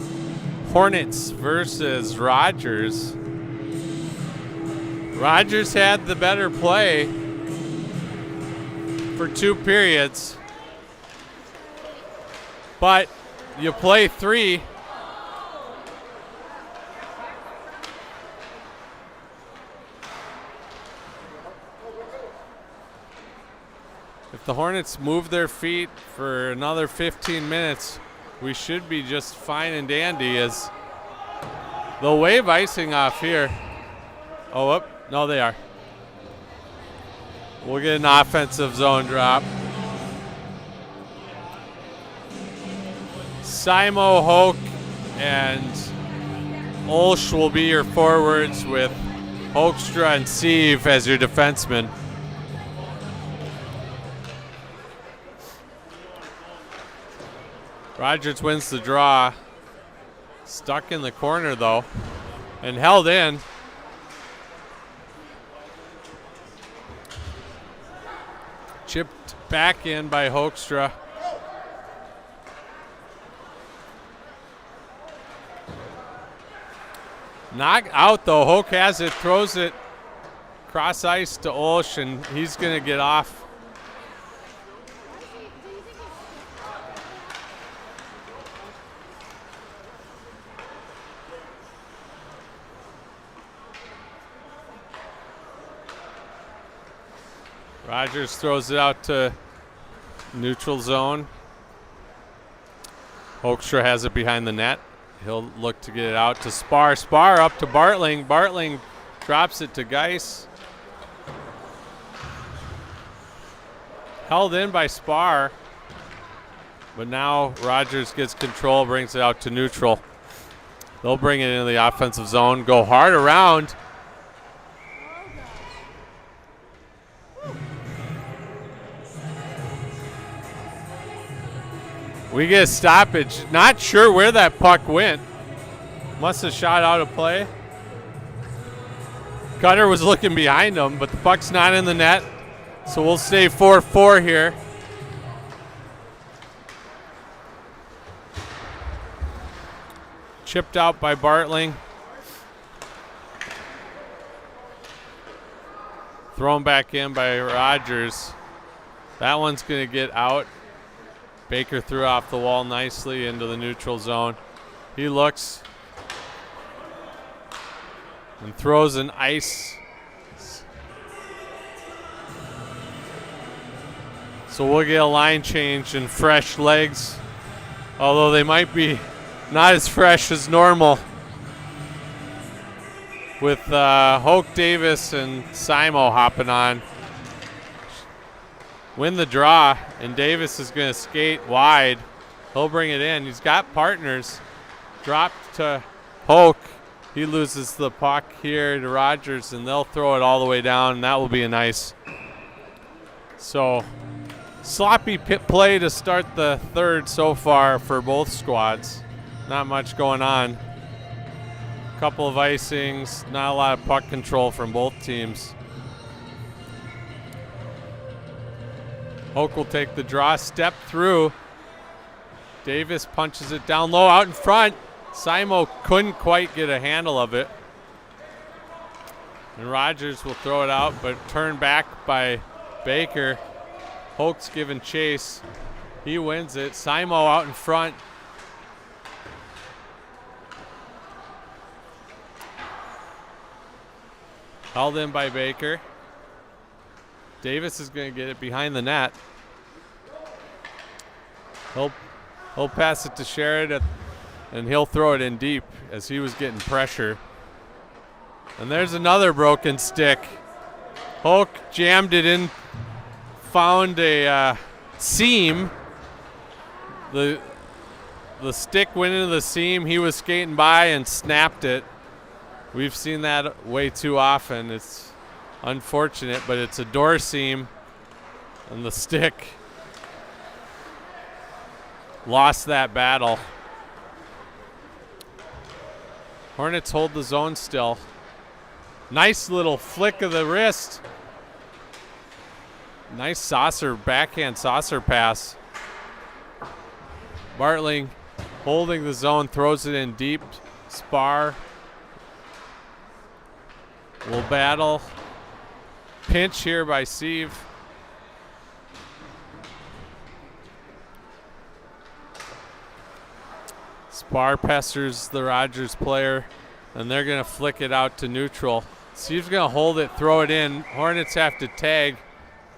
Hornets versus Rogers. Rogers had the better play for 2 periods, but you play 3. If the Hornets move their feet for another 15 minutes, we should be just fine and dandy as they'll wave icing off here. Oh, whoop. No, they are. We'll get an offensive zone drop. Simo, Hoke, and Olsch will be your forwards with Hoekstra and Sieve as your defensemen. Rogers wins the draw. Stuck in the corner, though, and held in. Chipped back in by Hoekstra. Knocked out, though. Hoke has it, throws it cross ice to Olsch, and he's going to get off. Rogers throws it out to neutral zone. Hoekstra has it behind the net. He'll look to get it out to Spar. Spar up to Bartling. Bartling drops it to Geis. Held in by Spar. But now Rogers gets control, brings it out to neutral. They'll bring it into the offensive zone, go hard around. We get a stoppage. Not sure where that puck went. Must have shot out of play. Cutter was looking behind him, but the puck's not in the net. So we'll stay 4-4 here. Chipped out by Bartling. Thrown back in by Rogers. That one's going to get out. Baker threw off the wall nicely into the neutral zone. He looks and throws an ice. So we'll get a line change and fresh legs, although they might be not as fresh as normal with Hoke Davis and Simo hopping on. Win the draw, and Davis is going to skate wide. He'll bring it in. He's got partners. Dropped to Hoke. He loses the puck here to Rogers, and they'll throw it all the way down, and that will be a nice. So sloppy pit play to start the third so far for both squads. Not much going on. Couple of icings, not a lot of puck control from both teams. Hoke will take the draw, step through. Davis punches it down low out in front. Simo couldn't quite get a handle of it. And Rogers will throw it out, but turned back by Baker. Hoke's giving chase. He wins it. Simo out in front. Held in by Baker. Davis is going to get it behind the net. He'll pass it to Sheridan, and he'll throw it in deep as he was getting pressure. And there's another broken stick. Hoke jammed it in, found a seam. The stick went into the seam. He was skating by and snapped it. We've seen that way too often. It's unfortunate, but it's a door seam, and the stick lost that battle. Hornets hold the zone still. Nice little flick of the wrist. Nice saucer, backhand saucer pass. Bartling holding the zone, throws it in deep. Spar will battle. Pinch here by Steve. Spar pesters the Rogers player, and they're going to flick it out to neutral. Steve's going to hold it, throw it in. Hornets have to tag,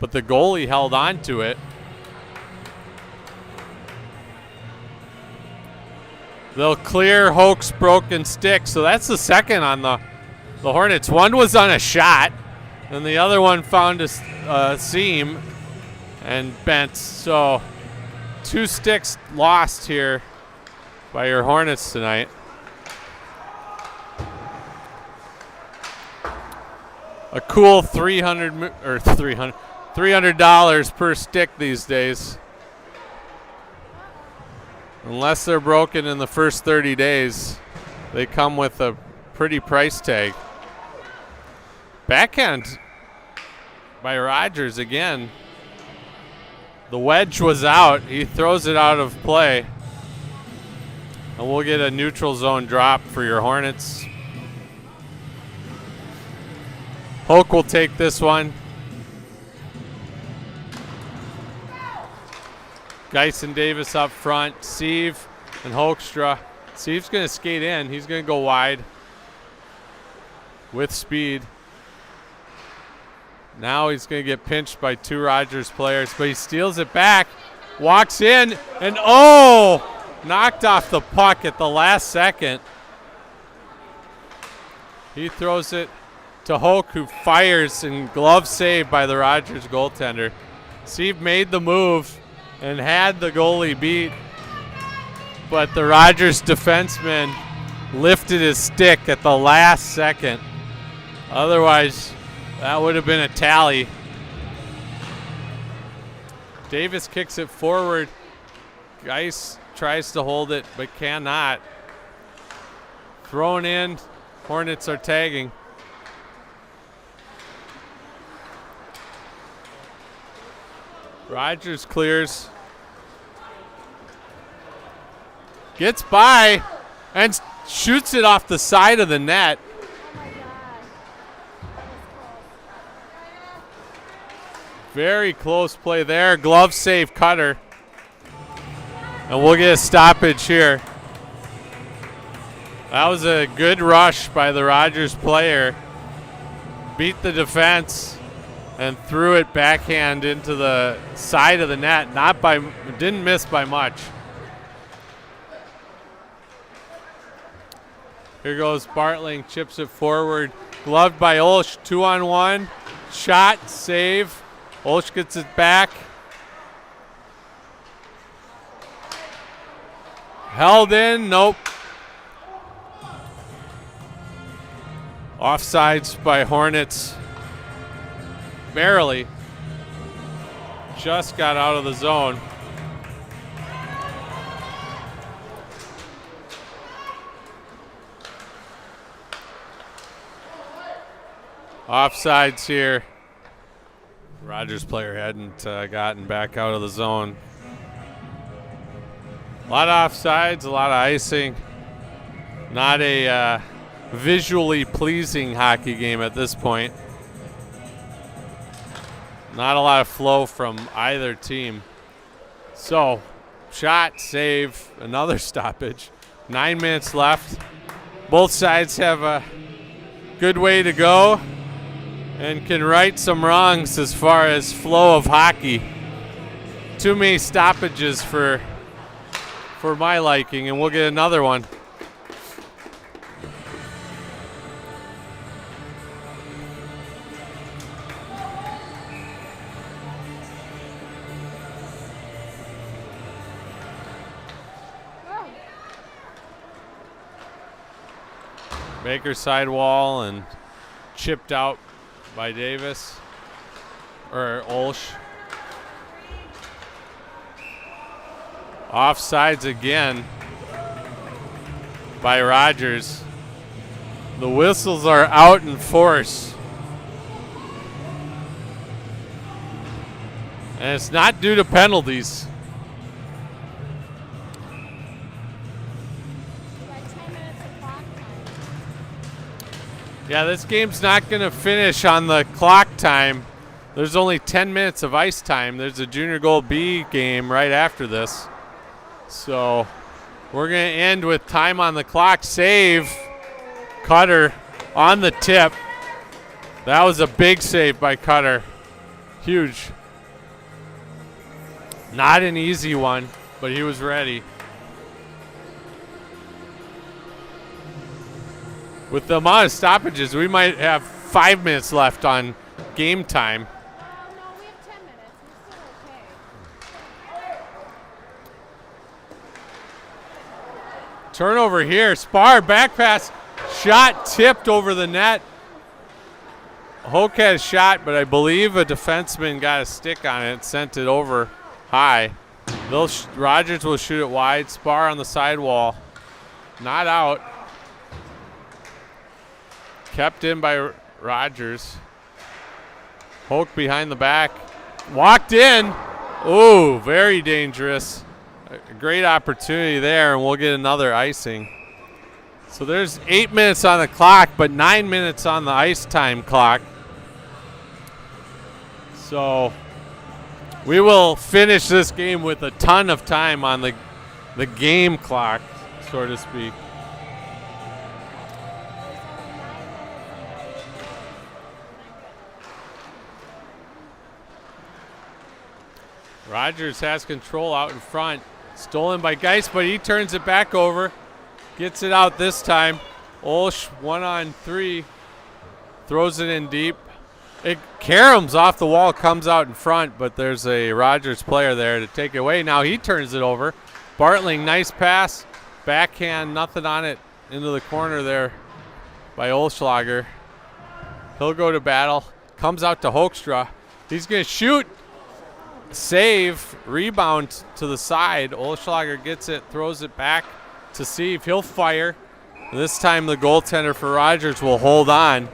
but the goalie held on to it. They'll clear Hoke's broken stick, so that's the second on the Hornets. One was on a shot, and the other one found a seam and bent. So 2 sticks lost here by your Hornets tonight. A cool $300 per stick these days. Unless they're broken in the first 30 days, they come with a pretty price tag. Backhand by Rogers again. The wedge was out. He throws it out of play. And we'll get a neutral zone drop for your Hornets. Hoke will take this one. Geis and Davis up front. Steve and Hoekstra. Steve's going to skate in. He's going to go wide with speed. Now he's going to get pinched by 2 Rogers players, but he steals it back, walks in, and knocked off the puck at the last second. He throws it to Hoke, who fires, and glove save by the Rogers goaltender. Steve made the move and had the goalie beat, but the Rogers defenseman lifted his stick at the last second. Otherwise, that would have been a tally. Davis kicks it forward. Geis tries to hold it, but cannot. Thrown in. Hornets are tagging. Rogers clears. Gets by and shoots it off the side of the net. Very close play there. Glove save, Cutter. And we'll get a stoppage here. That was a good rush by the Rogers player. Beat the defense and threw it backhand into the side of the net. Didn't miss by much. Here goes Bartling, chips it forward. Gloved by Olsch, 2-on-1. Shot, save. Olsch gets it back. Held in, nope. Offsides by Hornets. Barely. Just got out of the zone. Offsides here. Rogers player hadn't gotten back out of the zone. A lot of offsides, a lot of icing. Not a visually pleasing hockey game at this point. Not a lot of flow from either team. So, shot, save, another stoppage. 9 minutes left. Both sides have a good way to go and can right some wrongs as far as flow of hockey. Too many stoppages for my liking, and we'll get another one. Baker sidewall and chipped out by Davis or Olsch. Offsides again by Rogers. The whistles are out in force. And it's not due to penalties. Yeah, this game's not going to finish on the clock time. There's only 10 minutes of ice time. There's a Junior Gold B game right after this. So we're going to end with time on the clock. Save. Cutter on the tip. That was a big save by Cutter. Huge. Not an easy one, but he was ready. With the amount of stoppages, we might have 5 minutes left on game time.
No, we have 10 minutes. We're still okay.
Turnover here. Spar, back pass. Shot tipped over the net. Hoke had a shot, but I believe a defenseman got a stick on it, sent it over high. Rogers will shoot it wide. Spar on the sidewall. Not out. Kept in by Rogers. Hoke behind the back. Walked in. Ooh, very dangerous. A great opportunity there, and we'll get another icing. So there's 8 minutes on the clock, but 9 minutes on the ice time clock. So we will finish this game with a ton of time on the game clock, so to speak. Rogers has control out in front. Stolen by Geist, but he turns it back over. Gets it out this time. Olsch 1-on-3. Throws it in deep. Karams off the wall, comes out in front, but there's a Rogers player there to take it away. Now he turns it over. Bartling, nice pass. Backhand, nothing on it. Into the corner there by Olschlager. He'll go to battle. Comes out to Hoekstra. He's going to shoot. Save, rebound to the side. Olschlager gets it, throws it back to Steve. He'll fire. This time the goaltender for Rogers will hold on.
Do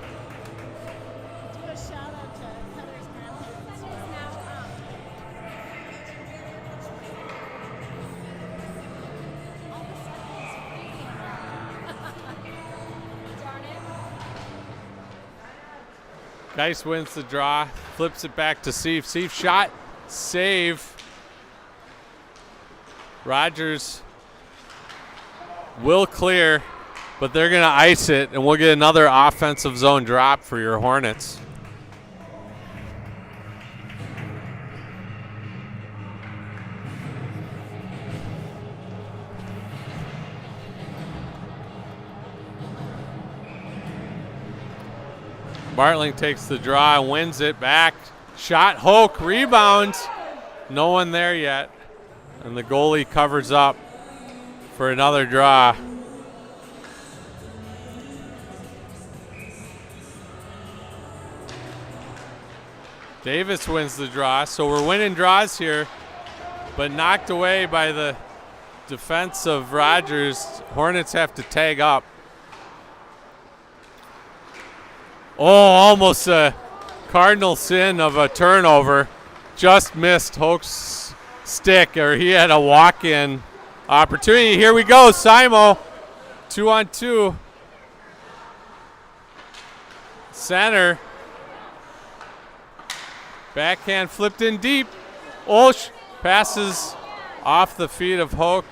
a shout out to Cutter's Paddle. Who's now up. All of a sudden it's freezing. Darn it.
Geist wins the draw, flips it back to Steve. Steve shot. Save. Rogers will clear, but they're going to ice it, and we'll get another offensive zone drop for your Hornets. Bartling takes the draw and wins it back. Shot, Hoke, rebounds. No one there yet. And the goalie covers up for another draw. Davis wins the draw, so we're winning draws here, but knocked away by the defense of Rogers. Hornets have to tag up. Oh, almost a cardinal sin of a turnover. Just missed Hoke's stick, or he had a walk-in opportunity. Here we go, Simo, 2-on-2. Center. Backhand flipped in deep. Olsch passes off the feet of Hoke.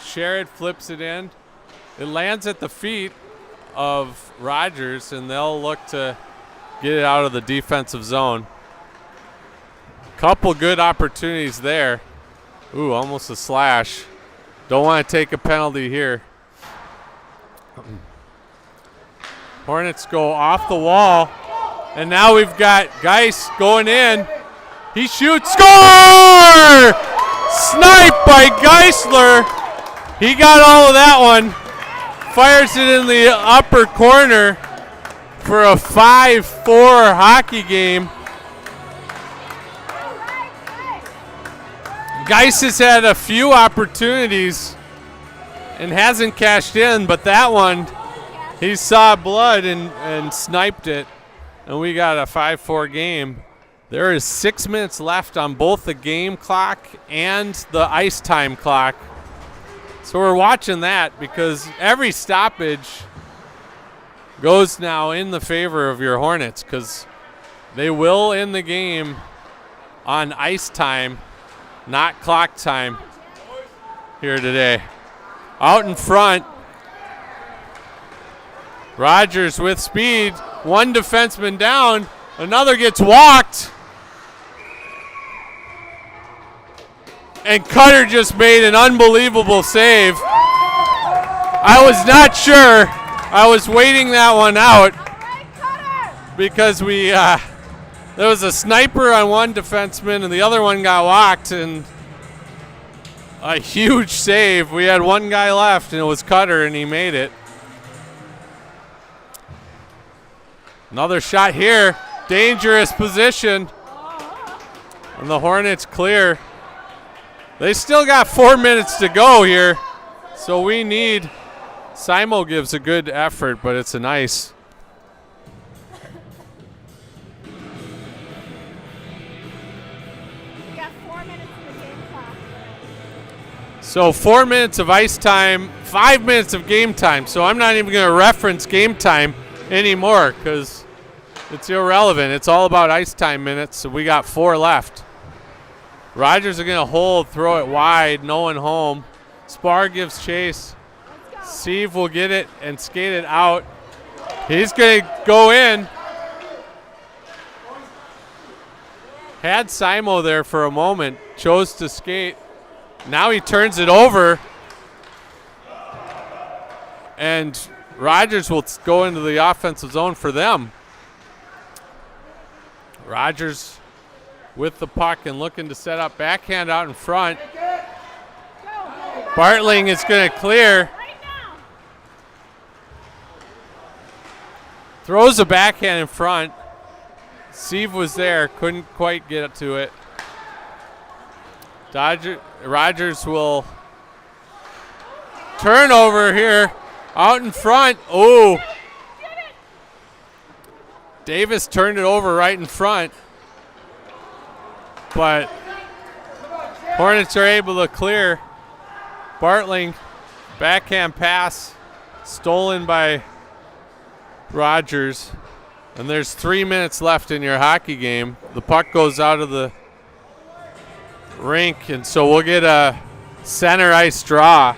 Sherrod flips it in. It lands at the feet of Rogers, and they'll look to get it out of the defensive zone. Couple good opportunities there. Ooh, almost a slash. Don't want to take a penalty here. Hornets go off the wall, and now we've got Geist going in. He shoots, score! Sniped by Geisler. He got all of that one. Fires it in the upper corner for a 5-4 hockey game. Geist has had a few opportunities and hasn't cashed in, but that one, he saw blood and sniped it. and we got a 5-4 game. There is 6 minutes left on both the game clock and the ice time clock. So we're watching that because every stoppage goes now in the favor of your Hornets because they will end the game on ice time, not clock time here today. Out in front, Rogers with speed. One defenseman down, another gets walked. And Cutter just made an unbelievable save. I was not sure. I was waiting that one out because there was a sniper on one defenseman and the other one got walked, and a huge save. We had one guy left and it was Cutter, and he made it. Another shot here. Dangerous position. And the Hornets clear. They still got 4 minutes to go here, so we need. Simo gives a good effort, but it's an ice.
We got 4 minutes of the game clock.
So 4 minutes of ice time, 5 minutes of game time. So I'm not even going to reference game time anymore because it's irrelevant. It's all about ice time minutes. So we got 4 left. Rogers are going to hold, throw it wide, no one home. Spar gives chase. Steve will get it and skate it out. He's going to go in. Had Simo there for a moment, chose to skate. Now he turns it over. And Rogers will go into the offensive zone for them. Rogers with the puck and looking to set up backhand out in front. Bartling is going to clear. Throws a backhand in front. Steve was there, couldn't quite get to it. Rogers will turn over here out in front. Oh, Davis turned it over right in front. But Hornets are able to clear. Bartling, backhand pass, stolen by Rogers. And there's 3 minutes left in your hockey game. The puck goes out of the rink, and so we'll get a center ice draw.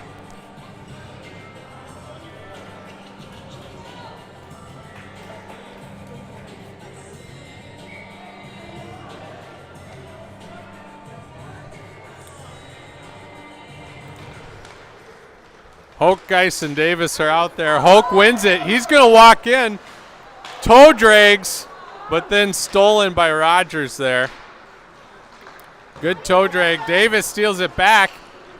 Hoke, Geis, and Davis are out there. Hoke wins it. He's going to walk in. Toe drags, but then stolen by Rogers there. Good toe drag. Davis steals it back.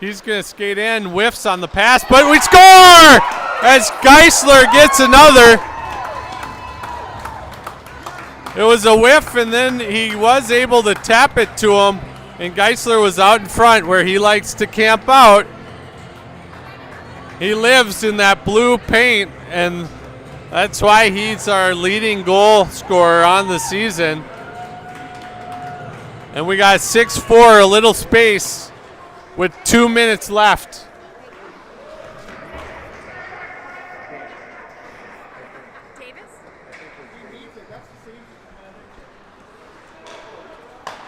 He's going to skate in, whiffs on the pass, but we score as Geisler gets another. It was a whiff, and then he was able to tap it to him, and Geisler was out in front where he likes to camp out. He lives in that blue paint, and that's why he's our leading goal scorer on the season. And we got 6-4, a little space with 2 minutes left.
Davis?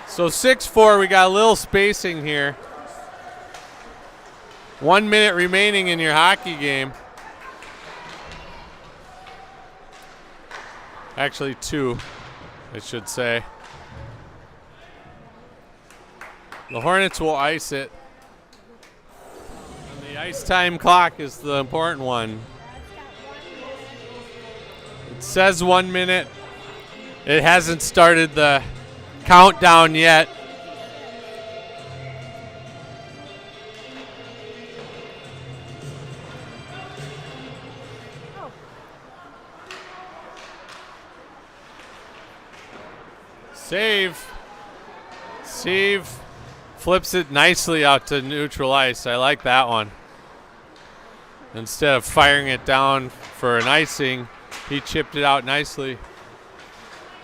So 6-4, we got a little spacing here. 1 minute remaining in your hockey game. Actually 2, I should say. The Hornets will ice it. And the ice time clock is the important one. It says 1 minute. It hasn't started the countdown yet. Save. Steve flips it nicely out to neutral ice. I like that one. Instead of firing it down for an icing, he chipped it out nicely.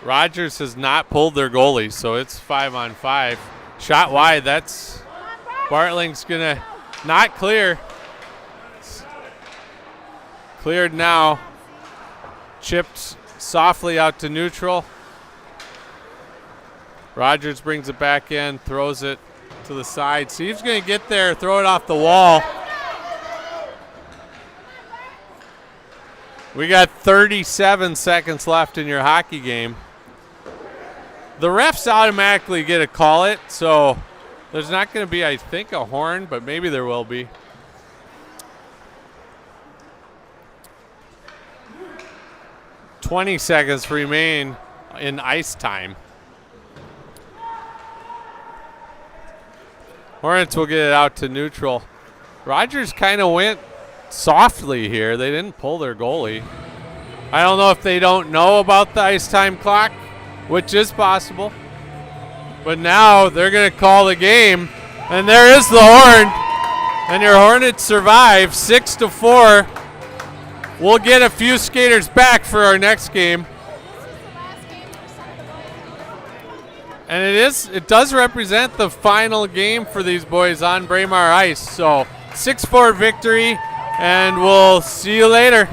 Rogers has not pulled their goalie, so it's 5-on-5. Shot wide, that's Bartling's gonna not clear. Cleared now. Chipped softly out to neutral. Rogers brings it back in, throws it to the side. Steve's gonna get there, throw it off the wall. We got 37 seconds left in your hockey game. The refs automatically get to call it, so there's not going to be, I think, a horn, but maybe there will be. "20 seconds remain in ice time. Hornets will get it out to neutral. Rogers kind of went softly here. They didn't pull their goalie. I don't know if they don't know about the ice time clock, which is possible. But now they're going to call the game, and there is the horn. And your Hornets survive 6-4. We'll get a few skaters back for our next game. And it does represent the final game for these boys on Braemar Ice. So 6-4 victory, and we'll see you later.